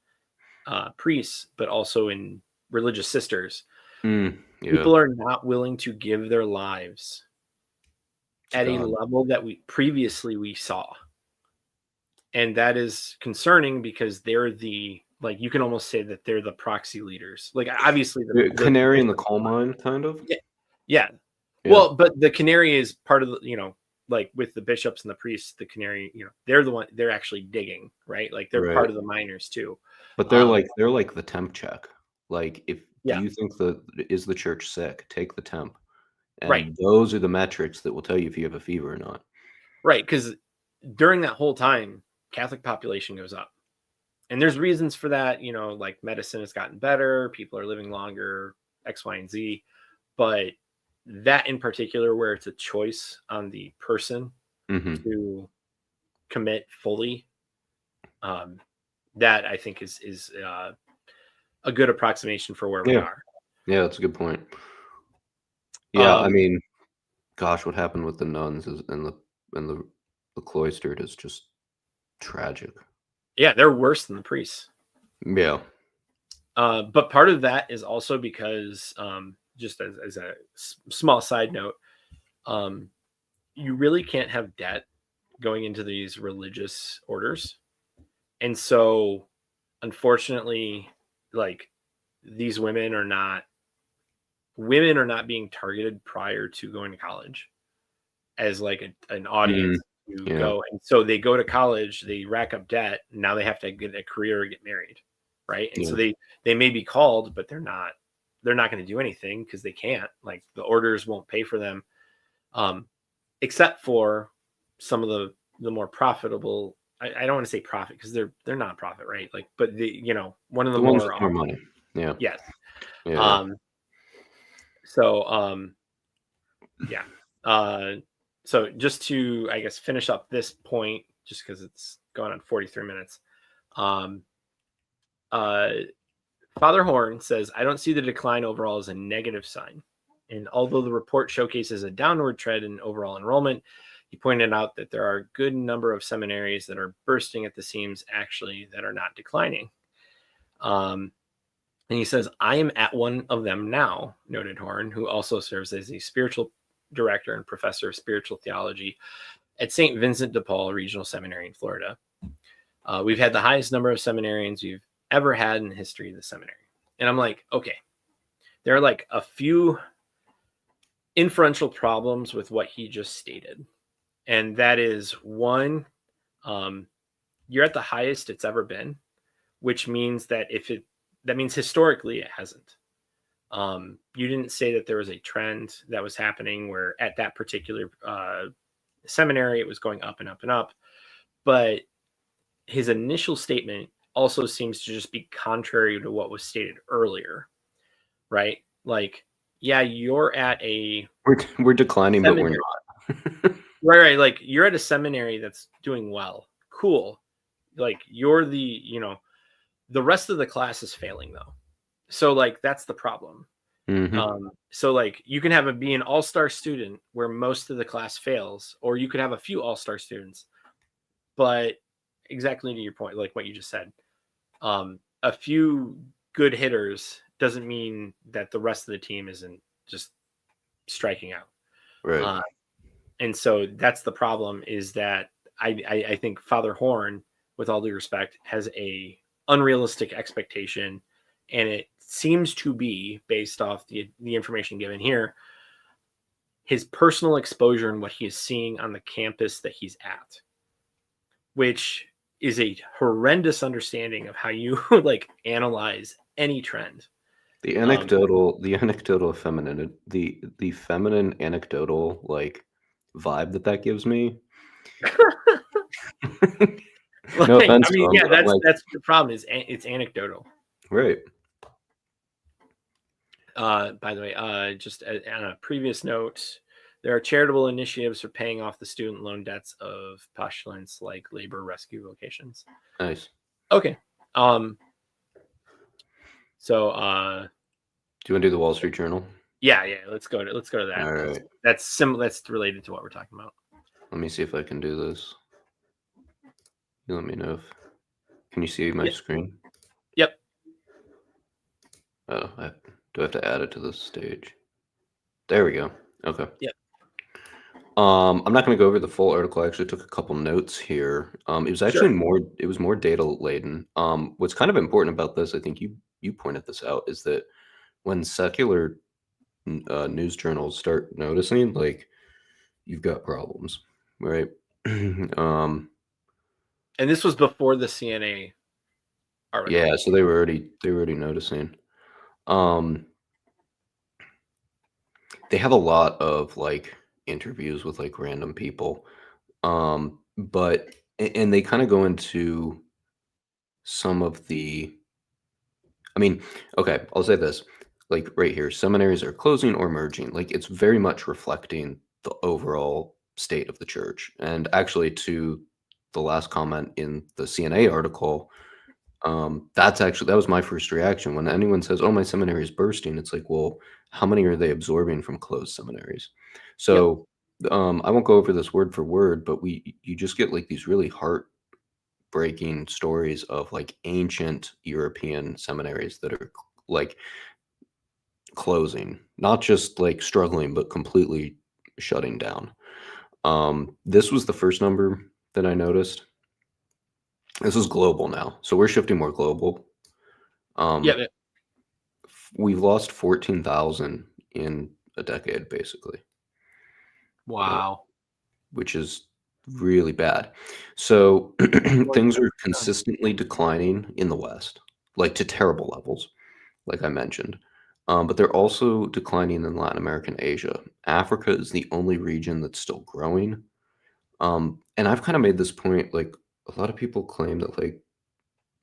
but also in religious sisters. Yeah, People are not willing to give their lives to at a God. level that we saw. And that is concerning because they're like, you can almost say that they're the proxy leaders. Like obviously the Canary in the bishop, coal mine, kind of. yeah, yeah. Yeah, Well, but the canary is part of the, like with the bishops and the priests, the canary, they're actually digging, right? Like they're right. part of the miners too. But Um, they're like the temp check. Like, if do yeah, you think is the church sick? Take the temp, right, and those are the metrics that will tell you if you have a fever or not. right. Because during that whole time, Catholic population goes up. And there's reasons for that, like medicine has gotten better, people are living longer, X, Y, and Z. But that in particular, where it's a choice on the person Mhm. to commit fully, um, that I think is a good approximation for where we Yeah. are. Yeah, that's a good point. Yeah, I Um, mean, gosh, what happened with the nuns is and the cloistered is just tragic. yeah, they're worse than the priests. Yeah. But part of that is also because, just as a small side note, um, you really can't have debt going into these religious orders. And so, unfortunately, like these women are not being targeted prior to going to college as like an Mm, audience to yeah. go. And so they go to college, they rack up debt, now they have to get a career or get married, right? And so Yeah. they may be called, but they're not going to do anything because they can't. Like the orders won't pay for them, um, except for some of the more profitable. I don't want to say profit because they're not profit, right? Like, but one of the The ones with more more money. Yeah. yes. Yeah, yeah. Um, so yeah. Uh, so just to, I guess, finish up this point, just because it's going on 43 minutes. Um, uh, Father Horn says, I don't see the decline overall as a negative sign. And although the report showcases a downward trend in overall enrollment, he pointed out that there are a good number of seminaries that are bursting at the seams, actually, that are not declining. And he says, I am at one of them now, noted Horn, who also serves as a spiritual director and professor of spiritual theology at St. Vincent de Paul Regional Seminary in Florida. We've had the highest number of seminarians we've ever had in the history of the seminary. And I'm like, okay, there are like a few inferential problems with what he just stated. And that is one, um, you're at the highest it's ever been, which means that that means historically it hasn't. You didn't say that there was a trend that was happening where at that particular seminary it was going up and up and up. But his initial statement also seems to just be contrary to what was stated earlier, right? Like, yeah, you're at a We're declining, but we're seminary, not. right? Like, you're at a seminary that's doing well. Cool. Like, you're the rest of the class is failing though. So, like, that's the problem. Mhm. So like you can be an all-star student where most of the class fails, or you could have a few all-star students. But exactly to your point, like what you just said, a few good hitters doesn't mean that the rest of the team isn't just striking out. Right. And so that's the problem, is that I think Father Horn, with all due respect, has a unrealistic expectation, and it seems to be based off the information given here, his personal exposure and what he is seeing on the campus that he's at, which is a horrendous understanding of how you like analyze any trend. The anecdotal feminine, the feminine anecdotal like vibe that gives me. No Like, offense I to mean, him, yeah, but I'm like, that's the problem, is it's anecdotal. right. By the way, just on a previous note, there are charitable initiatives for paying off the student loan debts of postulants like labor rescue vocations. Nice. Okay. So Do you want to do the Wall Street Journal? yeah, let's go to that. All right. That's related to what we're talking about. Let me see if I can do this. You let me know if. Can you see my screen? Yep. Oh, do I have to add it to the stage? There we go. Okay. Yep. I'm not going to go over the full article. I actually took a couple notes here. It was actually more data laden. What's kind of important about this, I think you pointed this out, is that when secular news journals start noticing, like, you've got problems, right? And this was before the CNA article. Yeah, so they were already noticing. They have a lot of like interviews with like random people, but and they kind of go into some of the. I mean, okay, I'll say this, like right here, seminaries are closing or merging. Like it's very much reflecting the overall state of the church. And actually, to the last comment in the CNA article, that was my first reaction when anyone says, "Oh, my seminary is bursting." It's like, well, how many are they absorbing from closed seminaries? So, I won't go over this word for word, but you just get like these really heartbreaking stories of like ancient European seminaries that are like closing, not just like struggling, but completely shutting down. This was the first number that I noticed. This is global now, so we're shifting more global. Yeah. We've lost 14,000 in a decade, basically. Wow. Which is really bad. So things are consistently declining in the West, like to terrible levels, like I mentioned. But they're also declining in Latin America and Asia. Africa is the only region that's still growing. And I've kind of made this point, like a lot of people claim that like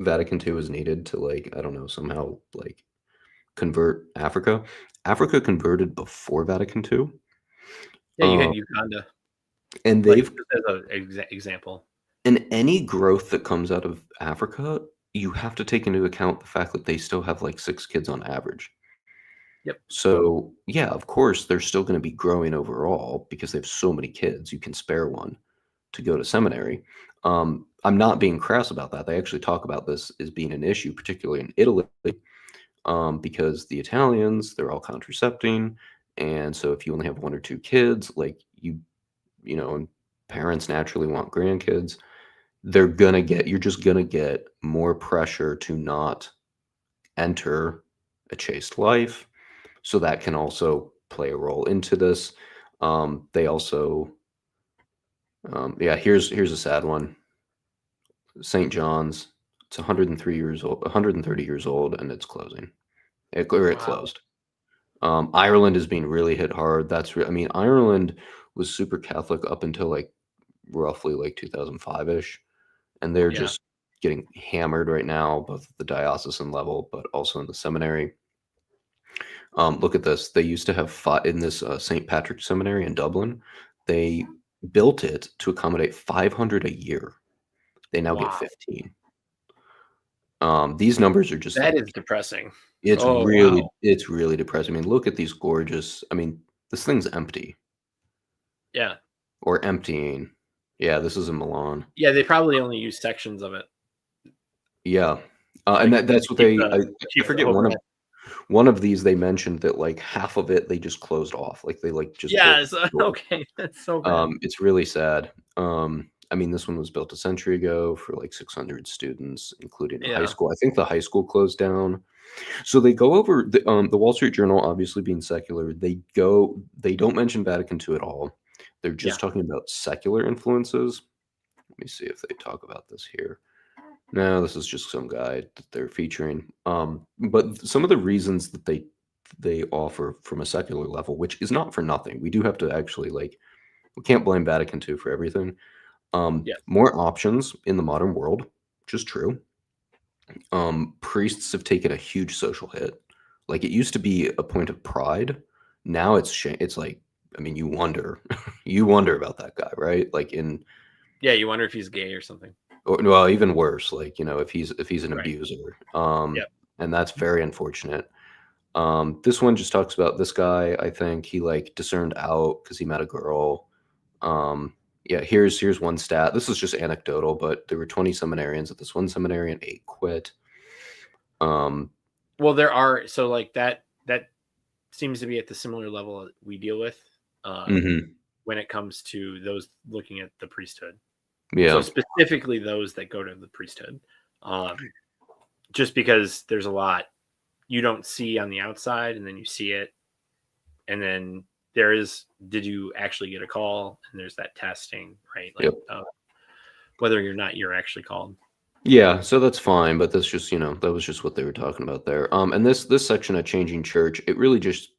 Vatican II is needed to like, I don't know, somehow like convert Africa. Africa converted before Vatican II. Yeah, you had Uganda, And like they've as an example. and any growth that comes out of Africa, you have to take into account the fact that they still have like 6 kids on average. Yep. So, yeah, of course, they're still going to be growing overall because they have so many kids. You can spare one to go to seminary. I'm not being crass about that. They actually talk about this as being an issue, particularly in Italy, because the Italians, they're all contracepting. And so if you only have 1 or 2 kids, like and parents naturally want grandkids, you're just gonna get more pressure to not enter a chaste life. So that can also play a role into this. They also, here's a sad one. St. John's, it's 103 years old, 130 years old, and it's closing. It Wow. closed. Ireland is being really hit hard. I mean, Ireland was super Catholic up until like roughly like 2005-ish. And they're just getting hammered right now, both at the diocesan level, but also in the seminary. Look at this. They used to have in this St. Patrick's Seminary in Dublin. They built it to accommodate 500 a year. They now get 15. These numbers are just that like, is depressing. it's really depressing. I mean, look at these gorgeous. I mean, this thing's empty. Yeah. Or emptying. Yeah, this is in Milan. Yeah, they probably only use sections of it. Yeah. And Like that's what keep they. the I keep the forget overhead. one of these they mentioned that like half of it they just closed off, like they like just built. Yes. Okay. That's so bad. It's really sad. I mean, this one was built a century ago for like 600 students, including a high Yeah. school. I think the high school closed down. So they go over the Wall Street Journal, obviously being secular. They don't mention Vatican II at all. They're Yeah. just talking about secular influences. Let me see if they talk about this here. No, this is just some guy that they're featuring. But some of the reasons that they offer from a secular level, which is not for nothing. We do have to actually like we can't blame Vatican II for everything. Yeah. More options in the modern world, which is true. Priests have taken a huge social hit. Like it used to be a point of pride. Now it's shame. It's like, I mean, you wonder, you wonder about that guy, right? Like in, Yeah. You wonder if he's gay or something. or, well, even worse, like if he's an Right. abuser. Yep. And that's very unfortunate. This one just talks about this guy. I think he like discerned out because he met a girl. Um, yeah, here's one stat. This is just anecdotal, but there were 20 seminarians at this one seminary and 8 quit. Well, there are so like that seems to be at the similar level we deal with Mhm. when it comes to those looking at the priesthood. So Yeah, specifically those that go to the priesthood, um, just because there's a lot you don't see on the outside, and then you see it, and then there is did you actually get a call, and there's that testing, right? yep. Like whether you're not you're actually called. Yeah, so that's fine, but that's just, that was just what they were talking about there. And this section of changing church, it really just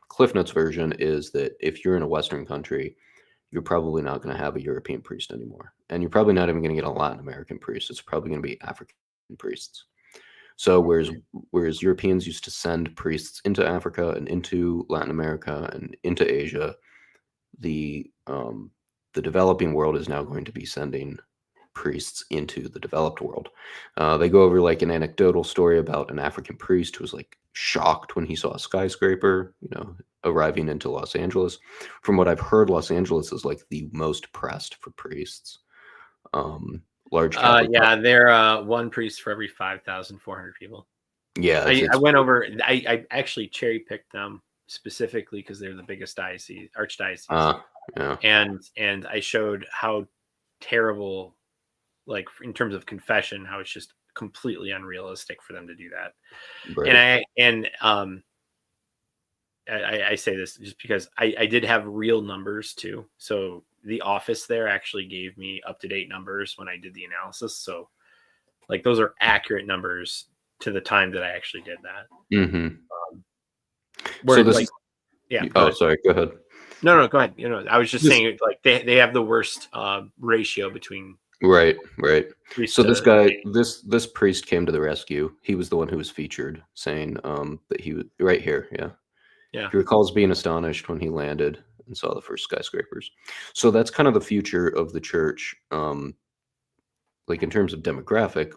Cliff Notes version is that if you're in a Western country, you're probably not going to have a European priest anymore, and you're probably not even going to get a Latin American priest. It's probably going to be African priests. So whereas Europeans used to send priests into Africa and into Latin America and into Asia, the developing world is now going to be sending priests into the developed world. They go over like an anecdotal story about an African priest who was like shocked when he saw a skyscraper, arriving into Los Angeles. From what I've heard, Los Angeles is like the most pressed for priests. Large Catholic. Yeah, they're one priest for every 5,400 people. Yeah, I went over. I actually cherry picked them specifically because they're the biggest archdiocese, yeah, and I showed how terrible, like in terms of confession, how it's just completely unrealistic for them to do that. right. I say this just because I did have real numbers too. So the office there actually gave me up to date numbers when I did the analysis. So like those are accurate numbers to the time that I actually did that. Mm-hmm. So Where this like is. yeah, go Oh, ahead. sorry. Go ahead. No, go ahead. I was just This. saying like they have the worst ratio between Right. priest So this to guy, lay. this priest came to the rescue. He was the one who was featured, saying that he was right here. Yeah, Yeah. he recalls being astonished when he landed and saw the first skyscrapers. So that's kind of the future of the church, like in terms of demographic.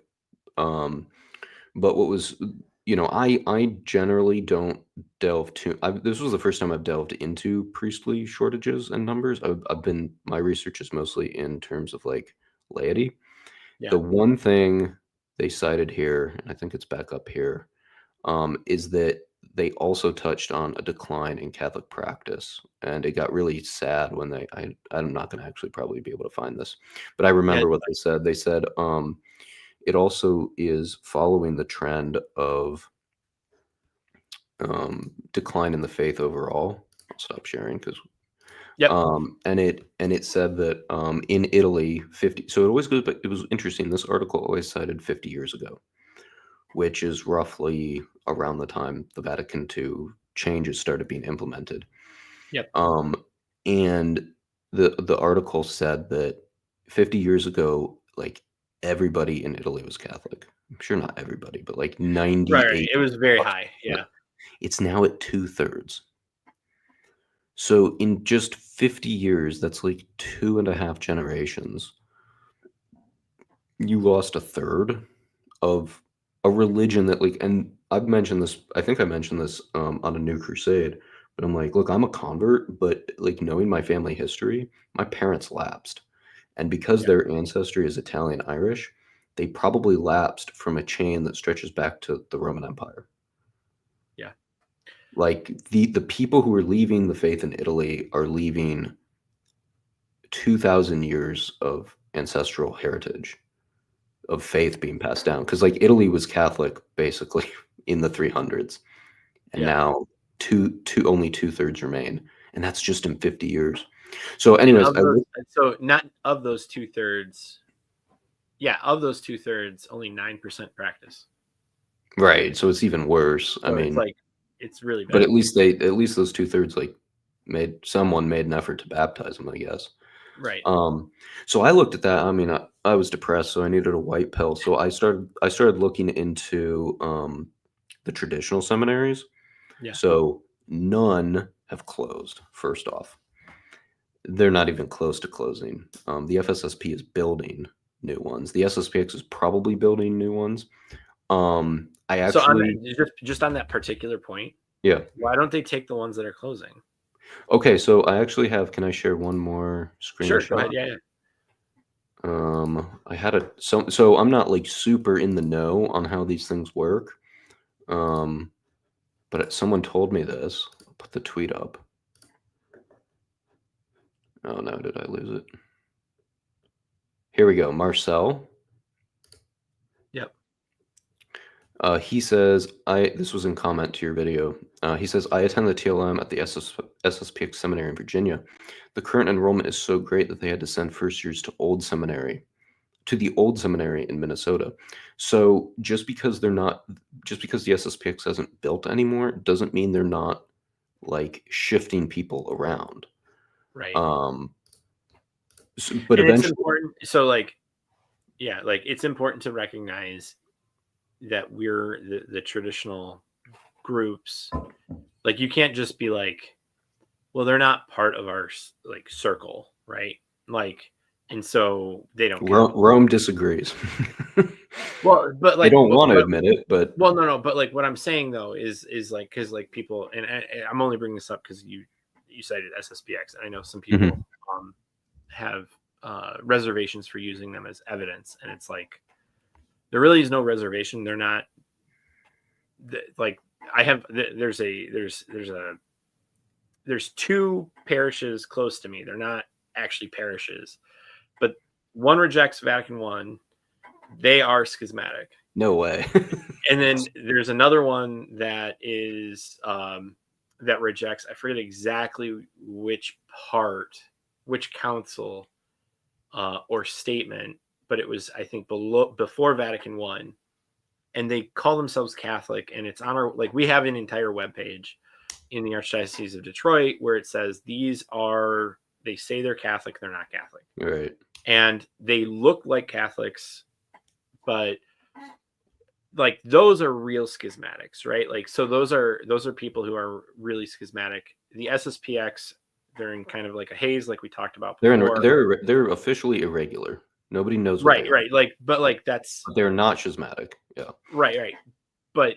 But what was, I generally don't delve too. This was the first time I've delved into priestly shortages and numbers. I've been my research is mostly in terms of like laity. Yeah. The one thing they cited here, and I think it's back up here, is that they also touched on a decline in Catholic practice, and it got really sad when I'm not going to actually probably be able to find this, but I Yeah. remember what they said. They said it also is following the trend of decline in the faith overall. I'll stop sharing because Yep. and it said that in Italy 50. So it always goes back. It was interesting. This article always cited 50 years ago, which is roughly around the time the Vatican II changes started being implemented. Yep. And the article said that 50 years ago, like everybody in Italy was Catholic. I'm sure not everybody, but like Right. 98. It was very high. Yeah. It's now at 2/3. So in just 50 years, that's like 2.5 generations. You lost a third of a religion that like, and I've mentioned this, I think I mentioned this on a New Crusade, but I'm like, look, I'm a convert, but like knowing my family history, my parents lapsed. And because Yeah. their ancestry is Italian Irish, they probably lapsed from a chain that stretches back to the Roman Empire. Yeah. Like the people who are leaving the faith in Italy are leaving 2,000 years of ancestral heritage of faith being passed down. Because like Italy was Catholic basically in the 300s, and now only 2/3 remain, and that's just in 50 years. So, anyways, not of those 2/3. Yeah, of those 2/3, only 9% practice. Right. So it's even worse. So I mean, it's really bad. But at least those 2/3 like made an effort to baptize them, I guess. Right. So I looked at that. I mean, I was depressed, so I needed a white pill. So I started looking into the traditional seminaries. Yeah. So none have closed. First off, they're not even close to closing. The FSSP is building new ones. The SSPX is probably building new ones. I actually just on that particular point. Yeah. Why don't they take the ones that are closing? Okay, so I actually have. Can I share one more screenshot? Sure, go ahead. Yeah. I had so I'm not like super in the know on how these things work. But someone told me this. I'll put the tweet up. Oh no, did I lose it? Here we go. Marcel. Yep. He says, this was in comment to your video. He says, I attend the TLM at the SSPX Seminary in Virginia. The current enrollment is so great that they had to send first years to the old seminary in Minnesota. So just because the SSPX hasn't built anymore doesn't mean they're not like shifting people around. Right. But eventually, it's important. So it's important to recognize that we're the traditional groups. Like, you can't just be like, well, they're not part of our like circle, right? Like, and so they don't. Rome disagrees. Well, but like, they don't want to admit it, but no. But like, what I'm saying though is like, because like people, and I'm only bringing this up because you cited SSPX. I know some people have reservations for using them as evidence, and it's like, there really is no reservation. They're not like, I have there's two parishes close to me. They're not actually parishes, but one rejects Vatican I. They are schismatic. No way. And then there's another one that is that rejects, I forget exactly which council or statement, but it was, I think, before Vatican I, and they call themselves Catholic, and it's on our, like, we have an entire webpage in the Archdiocese of Detroit where it says they say they're Catholic, they're not Catholic. Right. And they look like Catholics, but like, those are real schismatics, right? Like, so those are people who are really schismatic. The SSPX, they're in kind of like a haze, like we talked about before. They're officially irregular. Nobody knows what right. Like, but like, but they're not schismatic. Yeah. Right. But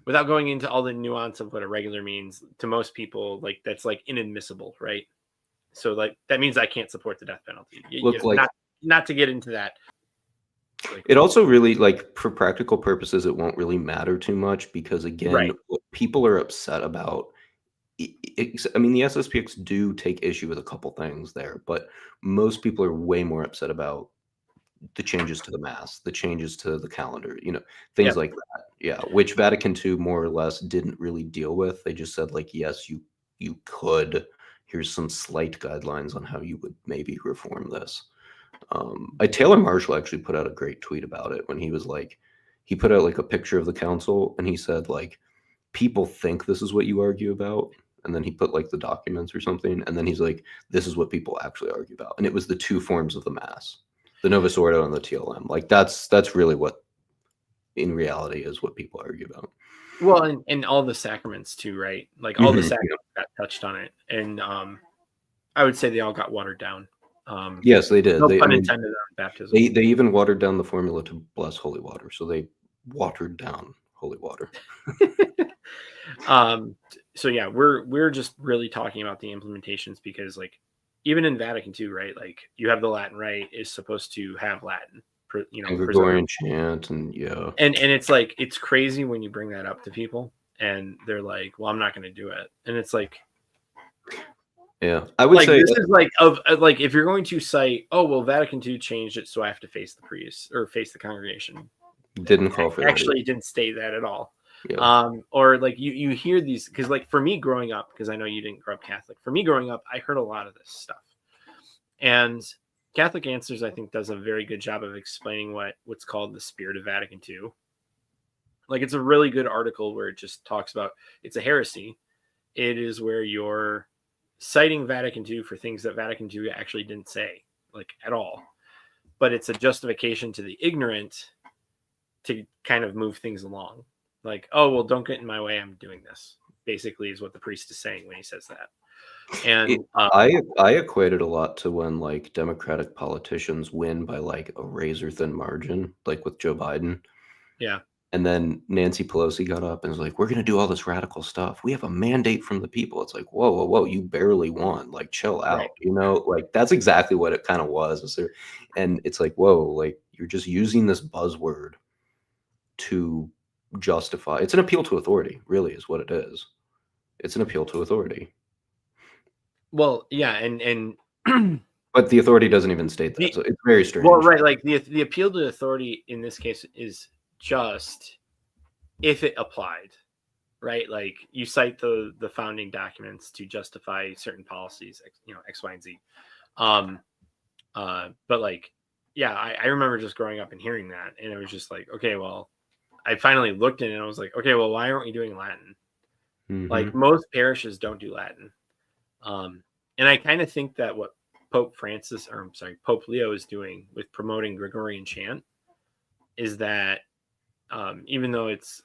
without going into all the nuance of what irregular means, to most people, like, that's like inadmissible, right? So like, that means I can't support the death penalty. Not to get into that. It also really, like, for practical purposes, it won't really matter too much because, again, what people are upset about, I mean, the SSPX do take issue with a couple things there, but most people are way more upset about the changes to the Mass, the changes to the calendar, things like that. Yeah, which Vatican II more or less didn't really deal with. They just said, like, yes, you could. Here's some slight guidelines on how you would maybe reform this. Taylor Marshall actually put out a great tweet about it when he was like, he put out like a picture of the council and he said, like, people think this is what you argue about. And then he put like the documents or something. And then he's like, this is what people actually argue about. And it was the two forms of the Mass, the Novus Ordo and the TLM. Like, that's really what in reality is what people argue about. Well, and all the sacraments too, right? Like, all the sacraments got touched on it. And I would say they all got watered down. Yes, they did. No pun intended on baptism. They even watered down the formula to bless holy water. So they watered down holy water. So yeah, we're just really talking about the implementations because, like, even in Vatican II, right? Like you have the Latin Rite is supposed to have Latin, and Gregorian chant, and and it's like it's crazy when you bring that up to people, and they're like, "Well, I'm not going to do it," and it's like, yeah, I would like say this is like like if you're going to cite, "Oh, well, Vatican II changed it, so I have to face the priest or face the congregation," didn't call for actually that. didn't state that at all. Yeah. Or like you hear these because like for me growing up, because I know you didn't grow up Catholic. For me growing up, I heard a lot of this stuff, and Catholic Answers I think does a very good job of explaining what's called the spirit of Vatican II. Like it's a really good article where it just talks about it's a heresy. It is where you're citing Vatican II for things that Vatican II actually didn't say, like at all. But it's a justification to the ignorant to kind of move things along. Like, oh, well, don't get in my way. I'm doing this. Basically, is what the priest is saying when he says that. And I equate it a lot to when like Democratic politicians win by like a razor thin margin, like with Joe Biden. yeah. And then Nancy Pelosi got up and was like, "We're going to do all this radical stuff. We have a mandate from the people." It's like, whoa, whoa, whoa! You barely won. Like, chill out. Right. You know, like that's exactly what it kind of was. And it's like, whoa, like you're just using this buzzword to justify. It's an appeal to authority, really, is what it is. It's an appeal to authority. Well, yeah, and But the authority doesn't even state that, so it's very strange. Well, right, like the appeal to authority in this case is just if it applied, right? Like you cite the founding documents to justify certain policies, X, Y, and Z. But like, yeah, I remember just growing up and hearing that, and it was just like, okay, well, I finally looked in it and I was like, okay, well, why aren't we doing Latin? Like most parishes don't do Latin. And I kind of think that what Pope Leo is doing with promoting Gregorian chant is that even though it's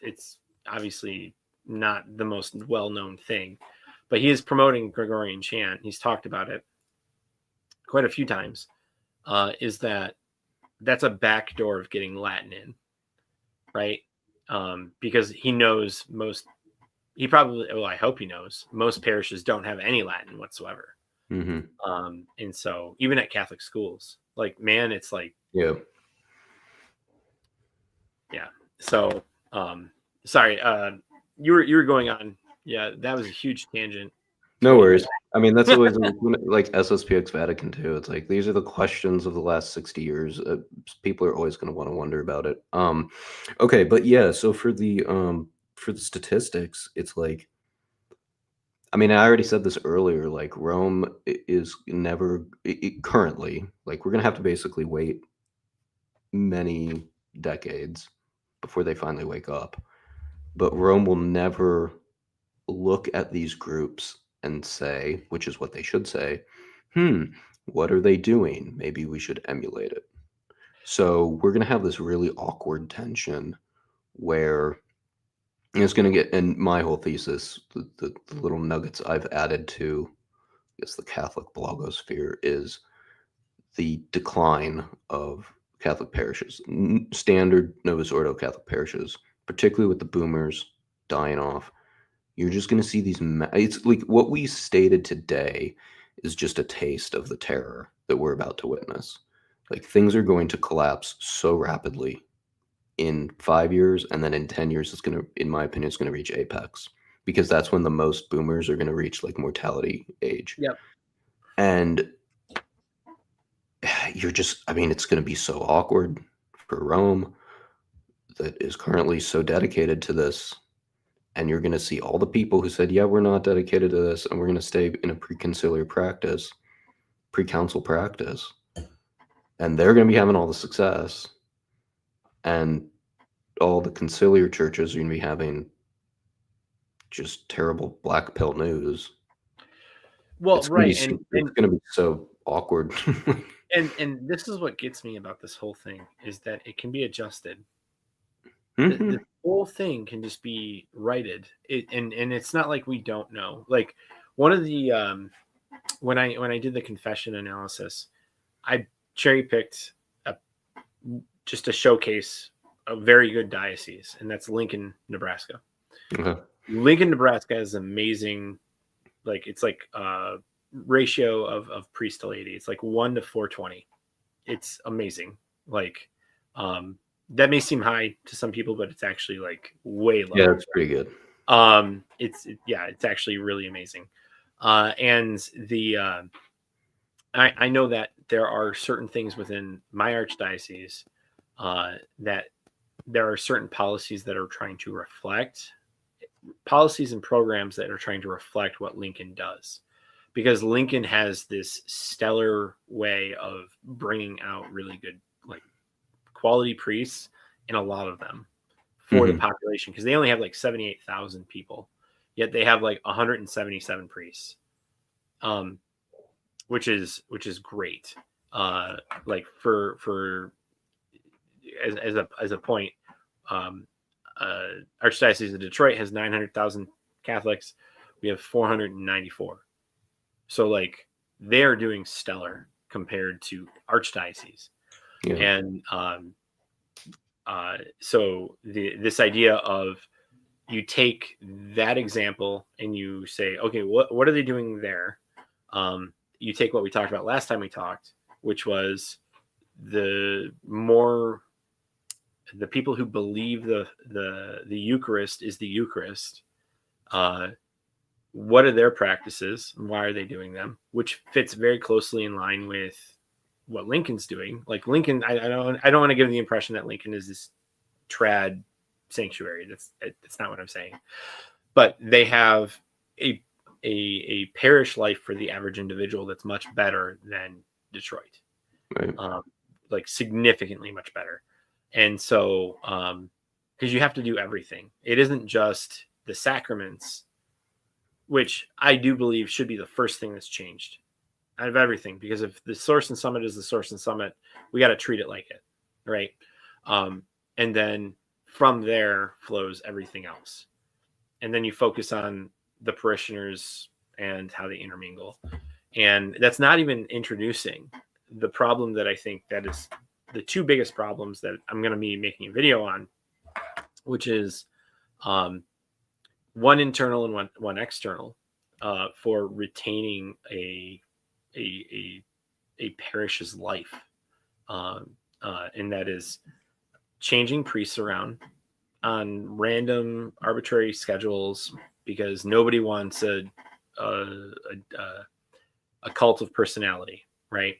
obviously not the most well-known thing, but he is promoting Gregorian chant. He's talked about it quite a few times. Is that's a backdoor of getting Latin in, right? Because he knows I hope he knows most parishes don't have any Latin whatsoever. And so even at Catholic schools, like, man, it's like, yeah. So, sorry, you were going on. Yeah, that was a huge tangent. No worries. I mean, that's always like SSPX Vatican II. It's like these are the questions of the last 60 years. People are always going to want to wonder about it. Okay, but yeah. So for the statistics, it's like, I mean, I already said this earlier. Like Rome is never currently, like we're going to have to basically wait many decades before they finally wake up. But Rome will never look at these groups and say, which is what they should say, what are they doing? Maybe we should emulate it. So we're going to have this really awkward tension where it's going to get, and my whole thesis, the little nuggets I've added to, I guess, the Catholic blogosphere is the decline of Catholic parishes, standard Novus Ordo Catholic parishes, particularly with the boomers dying off. You're just going to see these. It's like what we stated today is just a taste of the terror that we're about to witness. Like things are going to collapse so rapidly in 5 years, and then in 10 years, it's going to, in my opinion, it's going to reach apex because that's when the most boomers are going to reach like mortality age. Yep. And I mean, it's going to be so awkward for Rome that is currently so dedicated to this. And you're going to see all the people who said, yeah, we're not dedicated to this, and we're going to stay in a pre-conciliar practice, pre-council practice. And they're going to be having all the success. And all the conciliar churches are going to be having just terrible black pill news. Well, right. It's going to be so awkward. and this is what gets me about this whole thing is that it can be adjusted. The whole thing can just be righted. And it's not like we don't know. Like one of the when I did the confession analysis, I cherry picked just to showcase a very good diocese, and that's Lincoln, Nebraska. Okay. Lincoln, Nebraska is amazing. Like it's like ratio of priest to laity. It's like 1 to 420. It's amazing. Like, that may seem high to some people, but it's actually like way low. Yeah, it's pretty good. It's actually really amazing. And I know that there are certain things within my archdiocese that there are certain policies that are trying to reflect policies and programs that are trying to reflect what Lincoln does, because Lincoln has this stellar way of bringing out really good, like, quality priests, and a lot of them for the population, because they only have like 78,000 people, yet they have like 177 priests, which is great. Like for as a point, Archdiocese of Detroit has 900,000 Catholics. We have 494. So like they're doing stellar compared to Archdiocese. Yeah. And so this idea of you take that example and you say, okay, what are they doing there? You take what we talked about last time we talked, which was the people who believe the Eucharist is the Eucharist. What are their practices and why are they doing them? Which fits very closely in line with what Lincoln's doing. Like Lincoln, I don't want to give the impression that Lincoln is this trad sanctuary. That's not what I'm saying. But they have a parish life for the average individual that's much better than Detroit. Right. Like significantly much better. And so, because you have to do everything. It isn't just the sacraments, which I do believe should be the first thing that's changed out of everything. Because if the source and summit is the source and summit, we got to treat it like it, right? And then from there flows everything else. And then you focus on the parishioners and how they intermingle. And that's not even introducing the problem that I think that is the two biggest problems that I'm going to be making a video on, which is one internal and one external, for retaining a parish's life, and that is changing priests around on random arbitrary schedules because nobody wants a cult of personality, right?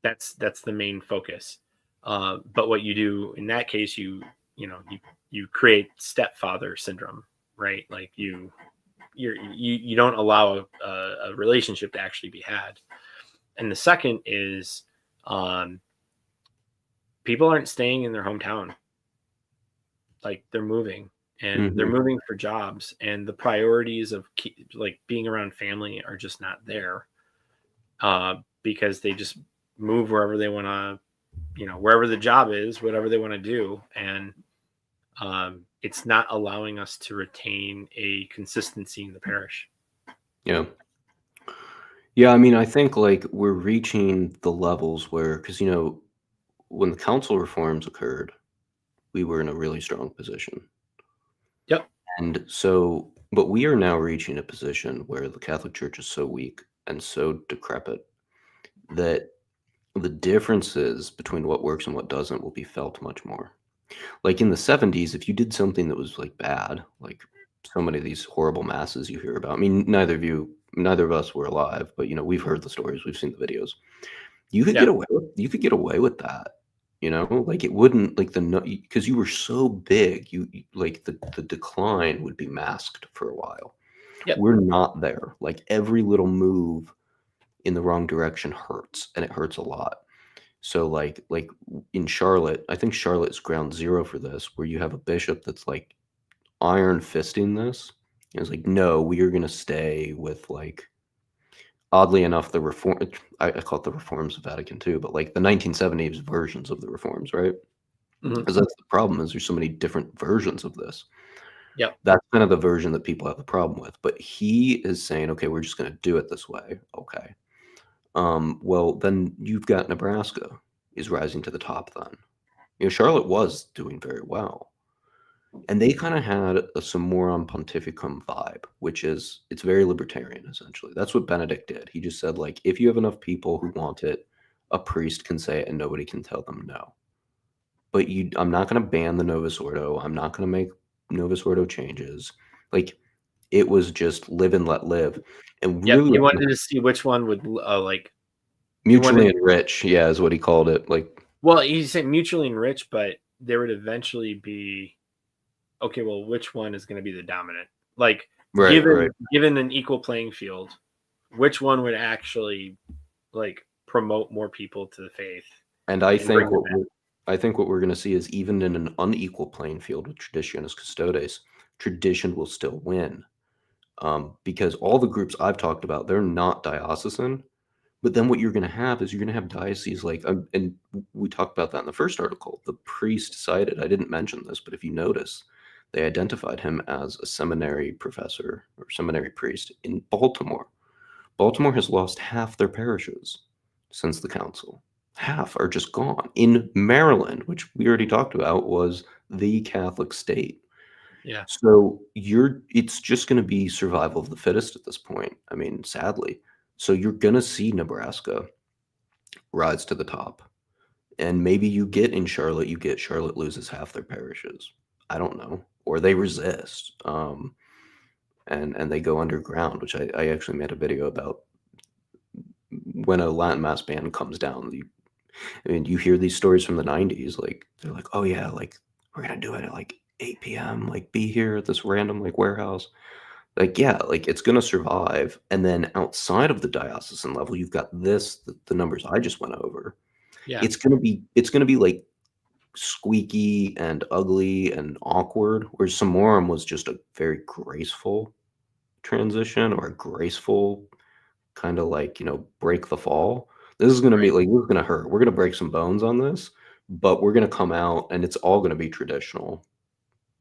That's the main focus. But what you do in that case, you create stepfather syndrome, right? Like you don't allow a relationship to actually be had. And the second is people aren't staying in their hometown. Like they're moving, and they're moving for jobs, and the priorities of like being around family are just not there, because they just move wherever they want to, wherever the job is, whatever they want to do. And it's not allowing us to retain a consistency in the parish. Yeah. Yeah, I mean, I think like we're reaching the levels where, because when the council reforms occurred, we were in a really strong position. Yep. And so, but we are now reaching a position where the Catholic Church is so weak and so decrepit that the differences between what works and what doesn't will be felt much more. Like in the 70s, if you did something that was like bad, like so many of these horrible masses you hear about. I mean, neither of us were alive, but we've heard the stories, we've seen the videos. You could get away with that. Like it wouldn't, like because you were so big, you like the decline would be masked for a while. Yep. We're not there. Like every little move in the wrong direction hurts, and it hurts a lot. So like in Charlotte, I think Charlotte's ground zero for this, where you have a bishop that's like iron fisting this. And it's like, no, we are going to stay with like, oddly enough, the reform. I call it the reforms of Vatican II, but like the 1970s versions of the reforms, right? Because that's the problem, is there's so many different versions of this. Yeah. That's kind of the version that people have the problem with. But he is saying, okay, we're just going to do it this way. Okay. Well, then you've got Nebraska is rising to the top then. Charlotte was doing very well. And they kind of had a Summorum Pontificum vibe, which is, it's very libertarian, essentially. That's what Benedict did. He just said, like, if you have enough people who want it, a priest can say it and nobody can tell them no. But I'm not going to ban the Novus Ordo. I'm not going to make Novus Ordo changes. Like, it was just live and let live. And Yep, really, you wanted to see which one would like mutually enrich, yeah, is what he called it. Like, well, he said mutually enrich, but there would eventually be, okay, well, which one is going to be the dominant? Like, given an equal playing field, which one would actually like promote more people to the faith? And I think what we're going to see is, even in an unequal playing field with Traditionis Custodes, tradition will still win. Because all the groups I've talked about, they're not diocesan. But then what you're going to have is, you're going to have dioceses like, and we talked about that in the first article, the priest cited, I didn't mention this, but if you notice, they identified him as a seminary professor or seminary priest in Baltimore. Baltimore has lost half their parishes since the council. Half are just gone. In Maryland, which we already talked about, was the Catholic state. Yeah. So it's just going to be survival of the fittest at this point. I mean, sadly. So you're going to see Nebraska rise to the top. And maybe you get Charlotte loses half their parishes. I don't know. Or they resist. And they go underground, which I actually made a video about. When a Latin Mass band comes down, you hear these stories from the 90s. Like, they're like, oh yeah, like, we're going to do it at like 8 p.m. Like, be here at this random like warehouse. Like, yeah, like, it's going to survive. And then outside of the diocesan level, you've got the numbers I just went over. Yeah. It's going to be like squeaky and ugly and awkward, whereas Summorum was just a very graceful transition, or a graceful kind of like, break the fall. This is going to be like, we're going to hurt. We're going to break some bones on this, but we're going to come out and it's all going to be traditional.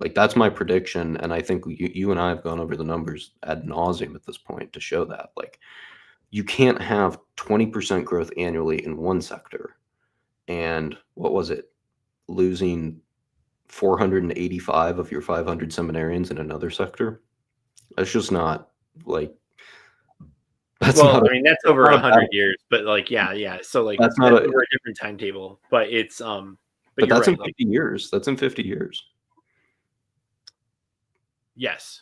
Like, that's my prediction. And I think you and I have gone over the numbers ad nauseum at this point to show that. Like, you can't have 20% growth annually in one sector. And what was it? Losing 485 of your 500 seminarians in another sector. That's just not like, that's over 100 years, but like, yeah. So like, that's not over a different timetable, but it's but that's right, in 50 years. That's in 50 years. Yes.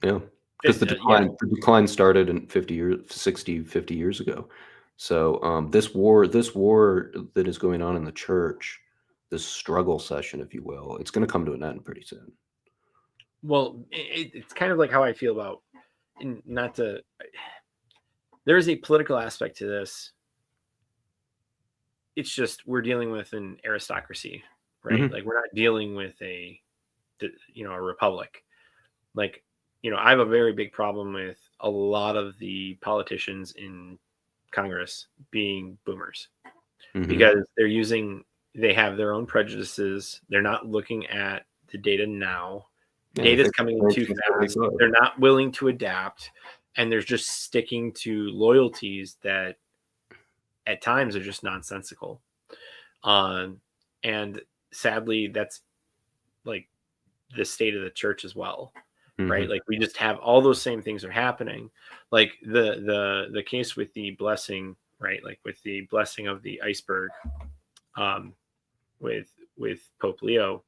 Yeah. Because the decline started in 50 years ago. So this war that is going on in the church, this struggle session, if you will, it's going to come to an end pretty soon. Well, it's kind of like how I feel about, there's a political aspect to this. It's just, we're dealing with an aristocracy, right? Mm-hmm. Like, we're not dealing with a republic. Like, I have a very big problem with a lot of the politicians in Congress being boomers, mm-hmm. because they have their own prejudices. They're not looking at the data now. Data's coming in too fast. They're not willing to adapt, and they're just sticking to loyalties that at times are just nonsensical. And sadly, that's like the state of the church as well. Mm-hmm. Right? Like, we just have all those same things are happening. Like the case with the blessing, right? Like, with the blessing of the iceberg, with Pope Leo,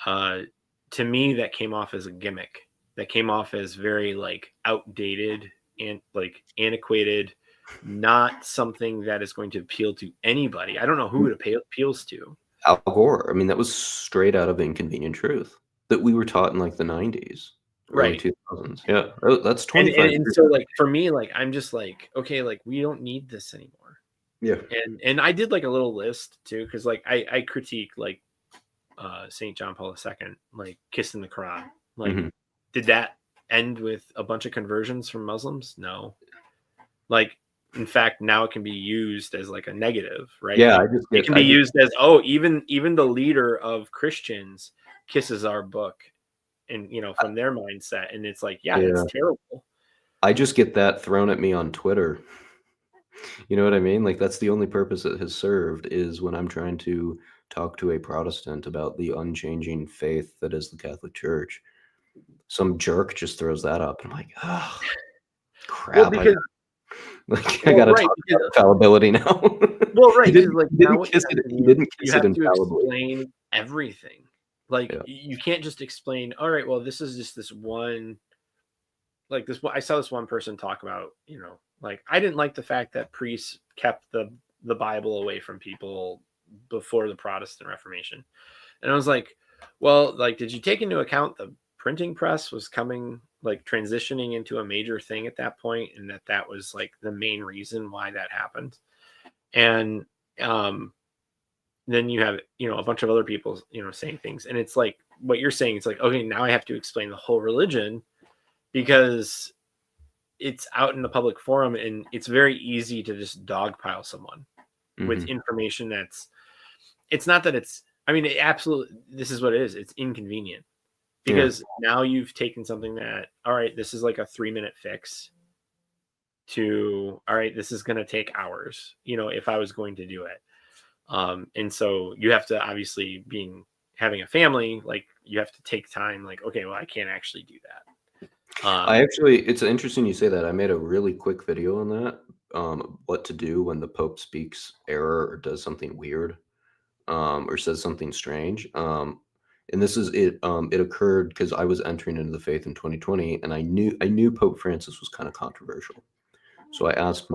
to me, that came off as a gimmick. That came off as very like outdated and like antiquated, not something that is going to appeal to anybody. I don't know who it appeals to. Al Gore. I mean, that was straight out of Inconvenient Truth that we were taught in like the 90s, early 2000s. Yeah, that's 25. And so, like, for me, like, I'm just like, okay, like, we don't need this anymore. Yeah. And I did like a little list too, because like I critique like St. John Paul II, like, kissing the Quran. Like, mm-hmm. Did that end with a bunch of conversions from Muslims? No. Like, in fact, now it can be used as like a negative, right? Yeah, like, it can be used as, even the leader of Christians kisses our book, and from their mindset, and it's like, it's terrible. I just get that thrown at me on Twitter. You know what I mean? Like, that's the only purpose it has served, is when I'm trying to talk to a Protestant about the unchanging faith that is the Catholic Church, some jerk just throws that up. And I'm like, oh, Well, crap. because I got to right, talk because about infallibility now. right, because like now what you have to He do, didn't you kiss it have to infallibly. explain everything. Like Yeah. you can't just explain, all right, well, this is just this one, like this. I saw this one person talk about, like I didn't like the fact that priests kept the Bible away from people before the Protestant Reformation, and I was like, well, like, did you take into account the printing press was coming, like transitioning into a major thing at that point, and that was like the main reason why that happened, and um then you have a bunch of other people saying things, and it's like what you're saying, it's like, okay, now I have to explain the whole religion because it's out in the public forum, and it's very easy to just dogpile someone with information it's not that it's, I mean, it absolutely, this is what it is, it's inconvenient because now you've taken something that, all right, this is like a 3-minute fix to, all right, this is going to take hours, if I was going to do it. And so you have to, obviously, having a family, like you have to take time, like, okay, well, I can't actually do that. It's interesting you say that. I made a really quick video on that. What to do when the Pope speaks error or does something weird, or says something strange. And this is it. It occurred because I was entering into the faith in 2020, and I knew Pope Francis was kind of controversial. So I asked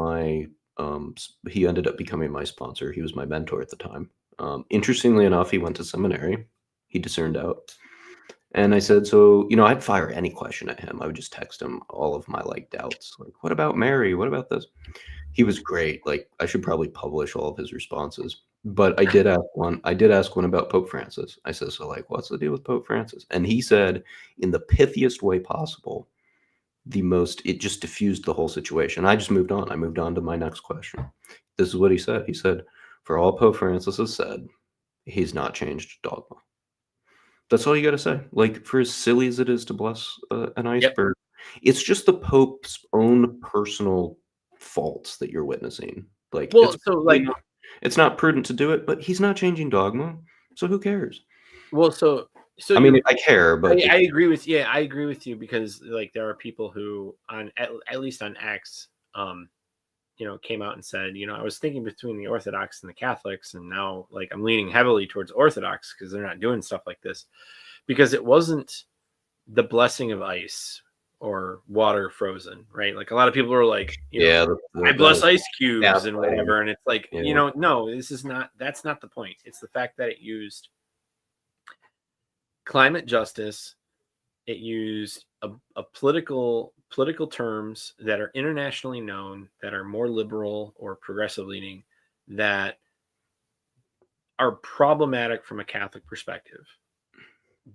he ended up becoming my sponsor. He was my mentor at the time. Interestingly enough, he went to seminary. He discerned out. And I said, so, I'd fire any question at him. I would just text him all of my doubts. Like, what about Mary? What about this? He was great. Like, I should probably publish all of his responses. But I did ask one about Pope Francis. I said, so what's the deal with Pope Francis? And he said, in the pithiest way possible, it just diffused the whole situation. I just moved on. I moved on to my next question. This is what he said. He said, for all Pope Francis has said, he's not changed dogma. That's all you got to say. Like, for as silly as it is to bless an iceberg, it's just the Pope's own personal faults that you're witnessing. Like, well, it's not prudent to do it, but he's not changing dogma, so who cares? Well, so I mean, I care, but I agree with I agree with you because like there are people who at least on X, came out and said, I was thinking between the Orthodox and the Catholics, and now like I'm leaning heavily towards Orthodox because they're not doing stuff like this, because it wasn't the blessing of ice or water frozen, right? Like a lot of people are like, I bless ice cubes and whatever, and it's like, no, that's not the point. It's the fact that it used climate justice. It used a political terms that are internationally known, that are more liberal or progressive leaning, that are problematic from a Catholic perspective.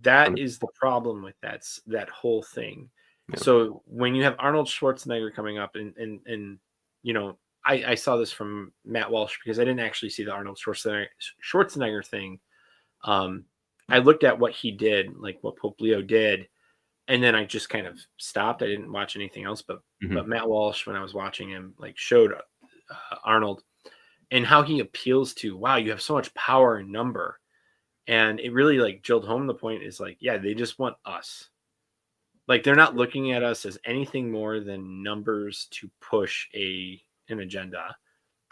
That is the problem with that whole thing. Yeah. So when you have Arnold Schwarzenegger coming up, and I saw this from Matt Walsh because I didn't actually see the Arnold Schwarzenegger thing. I looked at what he did, like what Pope Leo did, and then I just kind of stopped. I didn't watch anything else, but Matt Walsh, when I was watching him, like showed Arnold and how he appeals to, wow, you have so much power in number. And it really like drilled home the point is like, yeah, they just want us. Like they're not looking at us as anything more than numbers to push an agenda.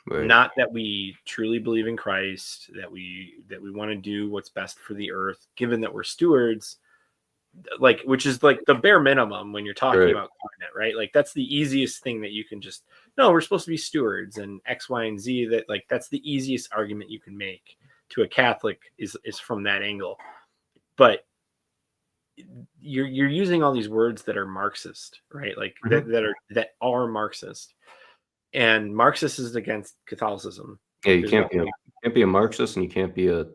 Right. Not that we truly believe in Christ, that we want to do what's best for the earth, given that we're stewards, like, which is like the bare minimum when you're talking about climate, right? Like that's the easiest thing that you can just, no, we're supposed to be stewards and X, Y, and Z. That like that's the easiest argument you can make to a Catholic is from that angle. But you're using all these words that are Marxist, right? Like that are Marxist. And Marxist is against Catholicism. Yeah, you can't be a Marxist, and you can't be a,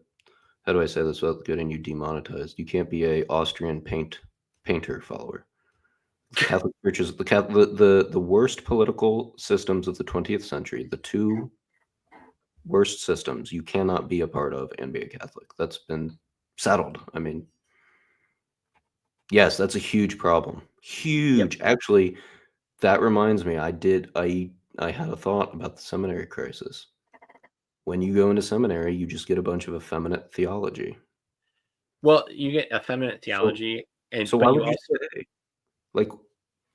how do I say this without getting you demonetized? You can't be a Austrian painter follower. Catholic Church is the worst political systems of the 20th century. The two worst systems you cannot be a part of and be a Catholic. That's been settled. I mean, yes, that's a huge problem. Huge. Yep. Actually, that reminds me, I had a thought about the seminary crisis. When you go into seminary, you just get a bunch of effeminate theology. Well, you get effeminate So, theology, so but why you would you also stay? Like,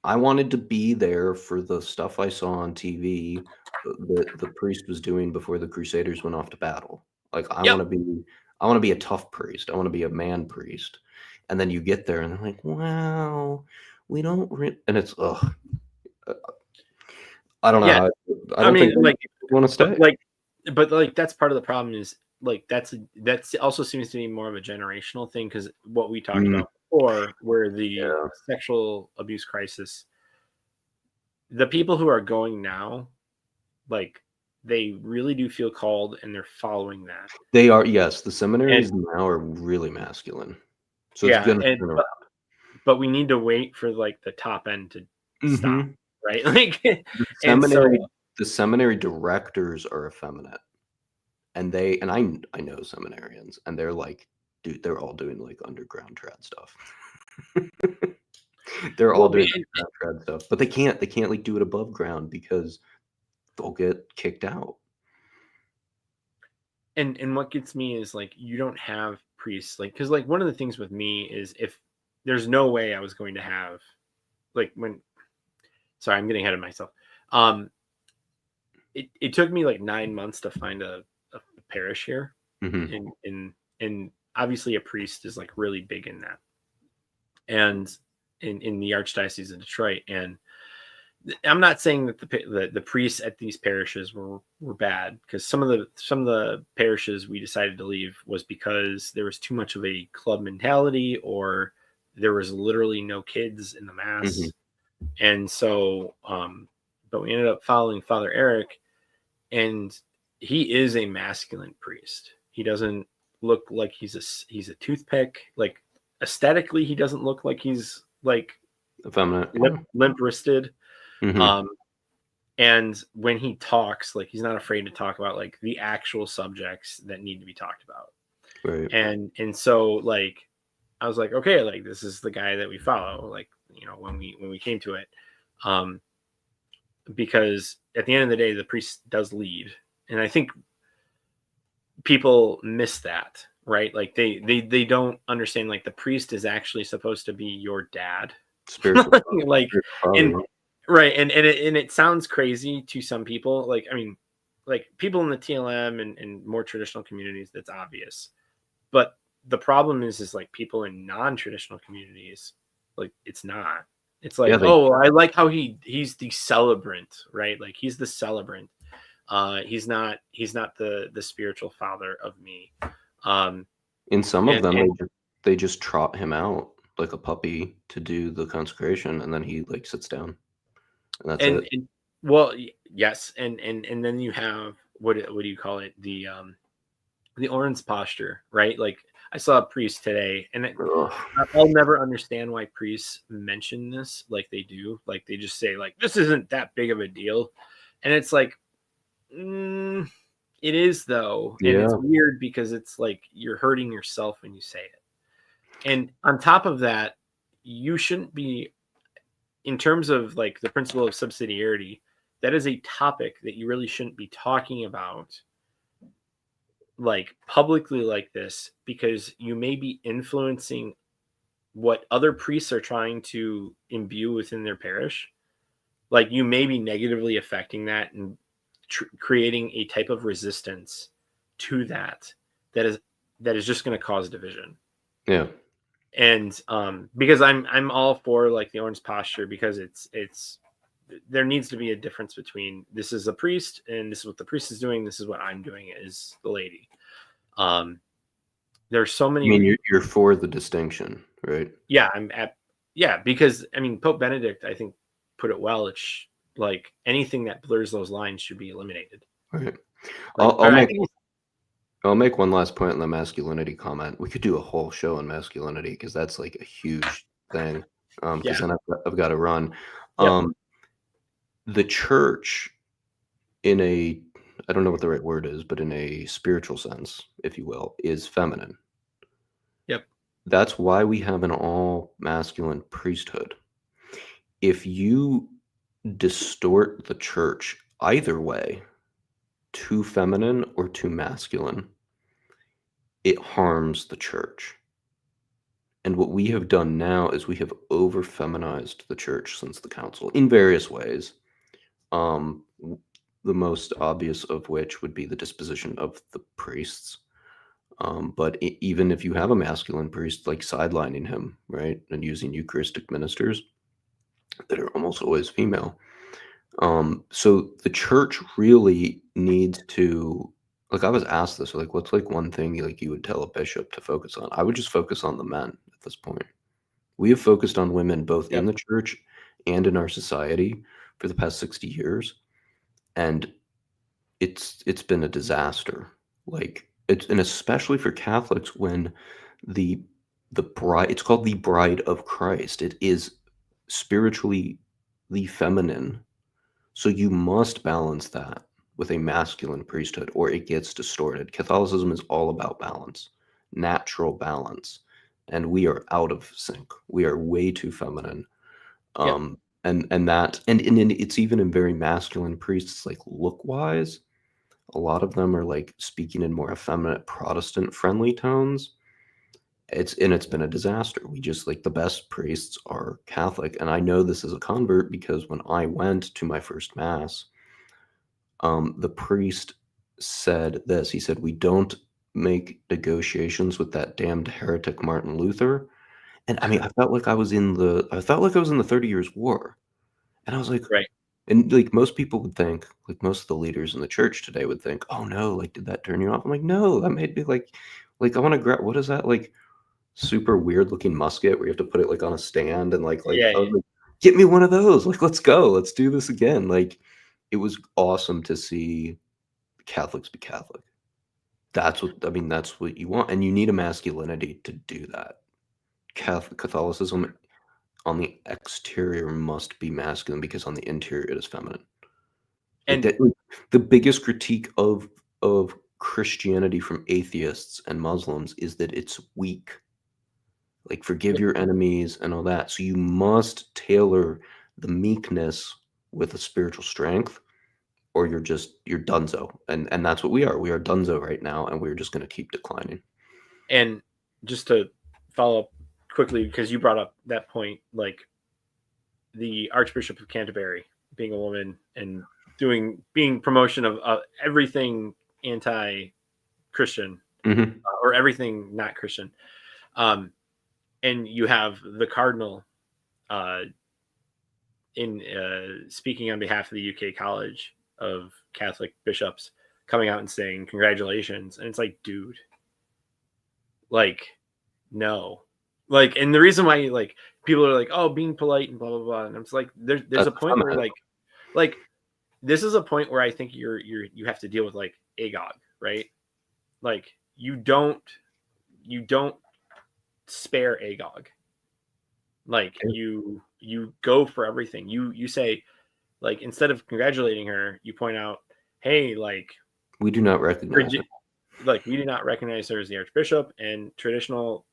I wanted to be there for the stuff I saw on TV that the priest was doing before the Crusaders went off to battle. Like, yep. I want to be a tough priest. I want to be a man priest. And then you get there and they're like, wow, we don't, and it's, ugh, I don't know Yeah. how, I I don't think mean, many like, people want to but stay. like, but like that's part of the problem is like that's also seems to be more of a generational thing because what we talked Mm, about before, where the yeah. sexual abuse crisis, the people who are going now, like they really do feel called and they're following that. They are, yes, the And seminaries now are really masculine. So it's yeah, going to and turn around. but we need to wait for like the top end to stop, Hmm. right? Like, The and so seminary, the seminary directors are effeminate. And I know seminarians, and they're like, dude, they're all doing like underground trad stuff. They're all well, doing underground trad stuff, but they can't like do it above ground because they'll get kicked out. and what gets me is like you don't have priests like because like one of the things with me is if there's no way I was going to have like when sorry I'm getting ahead of myself um it took me like 9 months to find a parish here Hmm. and obviously a priest is like really big in that and in the archdiocese of Detroit and I'm not saying that the priests at these parishes were bad because some of the parishes we decided to leave was because there was too much of a club mentality or there was literally no kids in the Hmm. mass and so but we ended up following Father Eric and he is a masculine priest. He doesn't look like he's a toothpick. Like aesthetically, he doesn't look like he's like Effeminate. Yeah. limp wristed. Hmm. Um, and when he talks, like he's not afraid to talk about like the actual subjects that need to be talked about. Right. And so like I was like, okay, like this is the guy that we follow. Like when we came to it, um, because at the end of the day, the priest does lead, and I think people miss that, right? Like they don't understand like the priest is actually supposed to be your dad. Spiritual. Like Spiritual father. and right and it sounds crazy to some people. Like I mean, like people in the TLM and more traditional communities, that's obvious. But the problem is like people in non-traditional communities, like it's not. It's Yeah. like, They. oh, I like how he's the celebrant, right? Like he's the celebrant. He's not the spiritual father of me. Um, In some of and them, and they just trot him out like a puppy to do the consecration, and then he like sits down, and that's and, it. and well, yes, and then you have what do you call it? The orange posture, right? Like I saw a priest today, and Ugh. I'll never understand why priests mention this like they do. Like they just say like this isn't that big of a deal, and it's like. It is though, and it's Yeah. weird because it's like you're hurting yourself when you say it. And on top of that, you shouldn't be in terms of like the principle of subsidiarity, that is a topic that you really shouldn't be talking about like publicly like this because you may be influencing what other priests are trying to imbue within their parish. Like you may be negatively affecting that and creating a type of resistance to that is that is just going to cause division. Yeah. And because I'm all for like the orange posture because it's there needs to be a difference between this is a priest and this is what the priest is doing, this is what I'm doing as the lady. um there's so I mean, many. you're for the distinction, right? Yeah, I'm at. Yeah, because I mean Pope Benedict I think put it well. It's like anything that blurs those lines should be eliminated. Right. Like I'll or I make think I'll make one last point on the masculinity comment. We could do a whole show on masculinity because that's like a huge thing. yeah. Because then I've got to run. Yep. Um, the church, in a, I don't know what the right word is, but in a spiritual sense, if you will, is feminine. Yep. That's why we have an all masculine priesthood. If you distort the church either way, too feminine or too masculine, it harms the church. And what we have done now is we have over feminized the church since the council in various ways. The most obvious of which would be the disposition of the priests. But even if you have a masculine priest, like sidelining him, right, and using Eucharistic ministers that are almost always female. So the church really needs to, like, I was asked this, like, what's like one thing you would tell a bishop to focus on? I would just focus on the men at this point. We have focused on women both in Yep. the church and in our society for the past 60 years, and it's been a disaster. And especially for Catholics when the bride, it's called the bride of Christ. It is spiritually the feminine. So you must balance that with a masculine priesthood or it gets distorted. Catholicism is all about balance, natural balance, and we are out of sync. We are way too feminine. Yep. And it's even in very masculine priests, like look wise. A lot of them are like speaking in more effeminate Protestant friendly tones. It's been a disaster. We just like the best priests are Catholic. And I know this as a convert because when I went to my first mass, the priest said this. He said, "We don't make negotiations with that damned heretic Martin Luther." And I mean, I felt like I was in the 30 Years' War. And I was like, Right. and like most people would think, like most of the leaders in the church today would think, "Oh no, like did that turn you off?" I'm like, "No, that made me like I want to grab what is that like super weird looking musket where you have to put it like on a stand and like Yeah. I was Yeah. like, get me one of those. Like let's go. Let's do this again." Like it was awesome to see Catholics be Catholic. That's what you want and you need a masculinity to do that. Catholicism on the exterior must be masculine because on the interior it is feminine. Like And that the biggest critique of Christianity from atheists and Muslims is that it's weak. Like forgive your enemies and all that. So you must tailor the meekness with a spiritual strength or you're donezo. And that's what we are. We are donezo right now and we're just going to keep declining. and just to follow up quickly, because you brought up that point, like the Archbishop of Canterbury being a woman and being promotion of everything anti-Christian, Mhm. or everything not Christian. And you have the Cardinal uh, in speaking on behalf of the UK College of Catholic Bishops coming out and saying congratulations, and it's like, dude, like, no, like, and the reason why like people are like, oh, being polite and blah blah blah, and I'm just like, there's That's a point where feminine. like this is a point where I think you have to deal with like agog, right? Like you don't spare agog. Like you go for everything. You say, like, instead of congratulating her, you point out, hey, like We do not recognize it. like we do not recognize her as the Archbishop, and traditional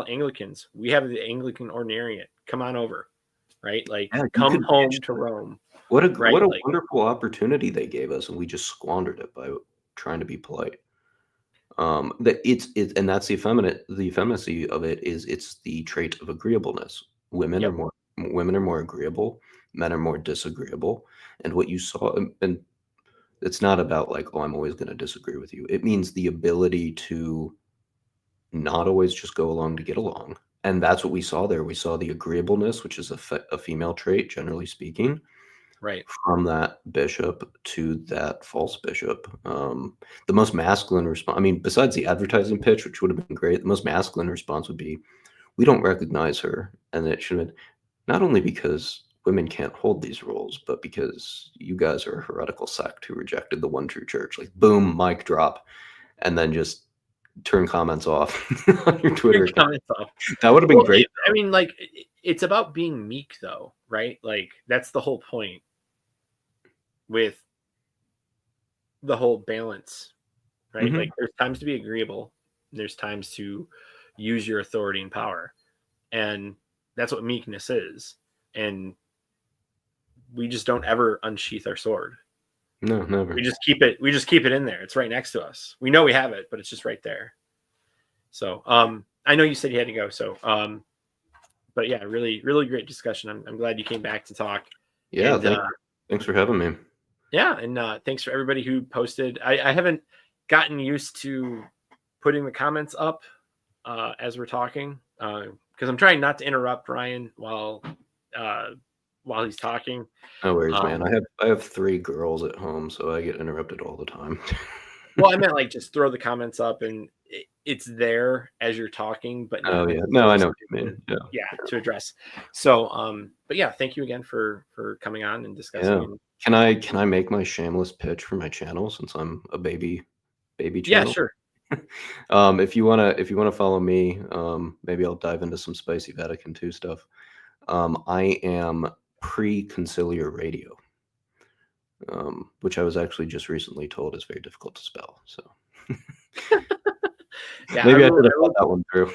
Anglicans, we have the Anglican ordinariate. Come on over, right? Like Yeah, you come could home to Rome, what right? a Like wonderful opportunity they gave us, and we just squandered it by trying to be polite. That and that's the effeminacy of it is it's the trait of agreeableness. yep, Women are more agreeable, men are more disagreeable. And what you saw, and it's not about like, oh, I'm always going to disagree with you. It means the ability to not always just go along to get along. And that's what we saw there. We saw the agreeableness, which is a female trait, generally speaking, right. from that bishop to that false bishop. The most masculine response, I mean, besides the advertising pitch, which would have been great, the most masculine response would be, we don't recognize her. And it should have been not only because women can't hold these roles, but because you guys are a heretical sect who rejected the one true church. Like, boom, mic drop, and then just turn comments off on your Twitter Your account. comments off. That would have been Well, great. I mean, like it's about being meek, though, right? Like that's the whole point with the whole balance, right? Mhm. Like there's times to be agreeable, and there's times to use your authority and power, and that's what meekness is. And we just don't ever unsheath our sword. No, never. We just keep it in there. It's right next to us. We know we have it, but it's just right there. So I know you said you had to go. So but yeah, really, really great discussion. I'm glad you came back to talk. Yeah, and, thanks for having me. Yeah, and thanks for everybody who posted. I haven't gotten used to putting the comments up as we're talking because I'm trying not to interrupt Ryan while he's talking. No worries, man. I have 3 girls at home, so I get interrupted all the time. Well, I meant like just throw the comments up and it's there as you're talking, but not. Oh yeah, no, I know what you mean. Yeah, to address. So, but yeah, thank you again for coming on and discussing. Yeah. Can I make my shameless pitch for my channel since I'm a baby channel? Yeah, sure. If you wanna follow me, maybe I'll dive into some spicy Vatican II stuff. I am pre-conciliar radio, which I was actually just recently told is very difficult to spell. So Yeah, maybe I should have thought that one through.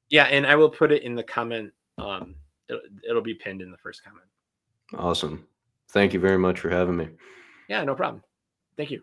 Yeah, and I will put it in the comment. It'll be pinned in the first comment. Awesome. Thank you very much for having me. Yeah, no problem. Thank you.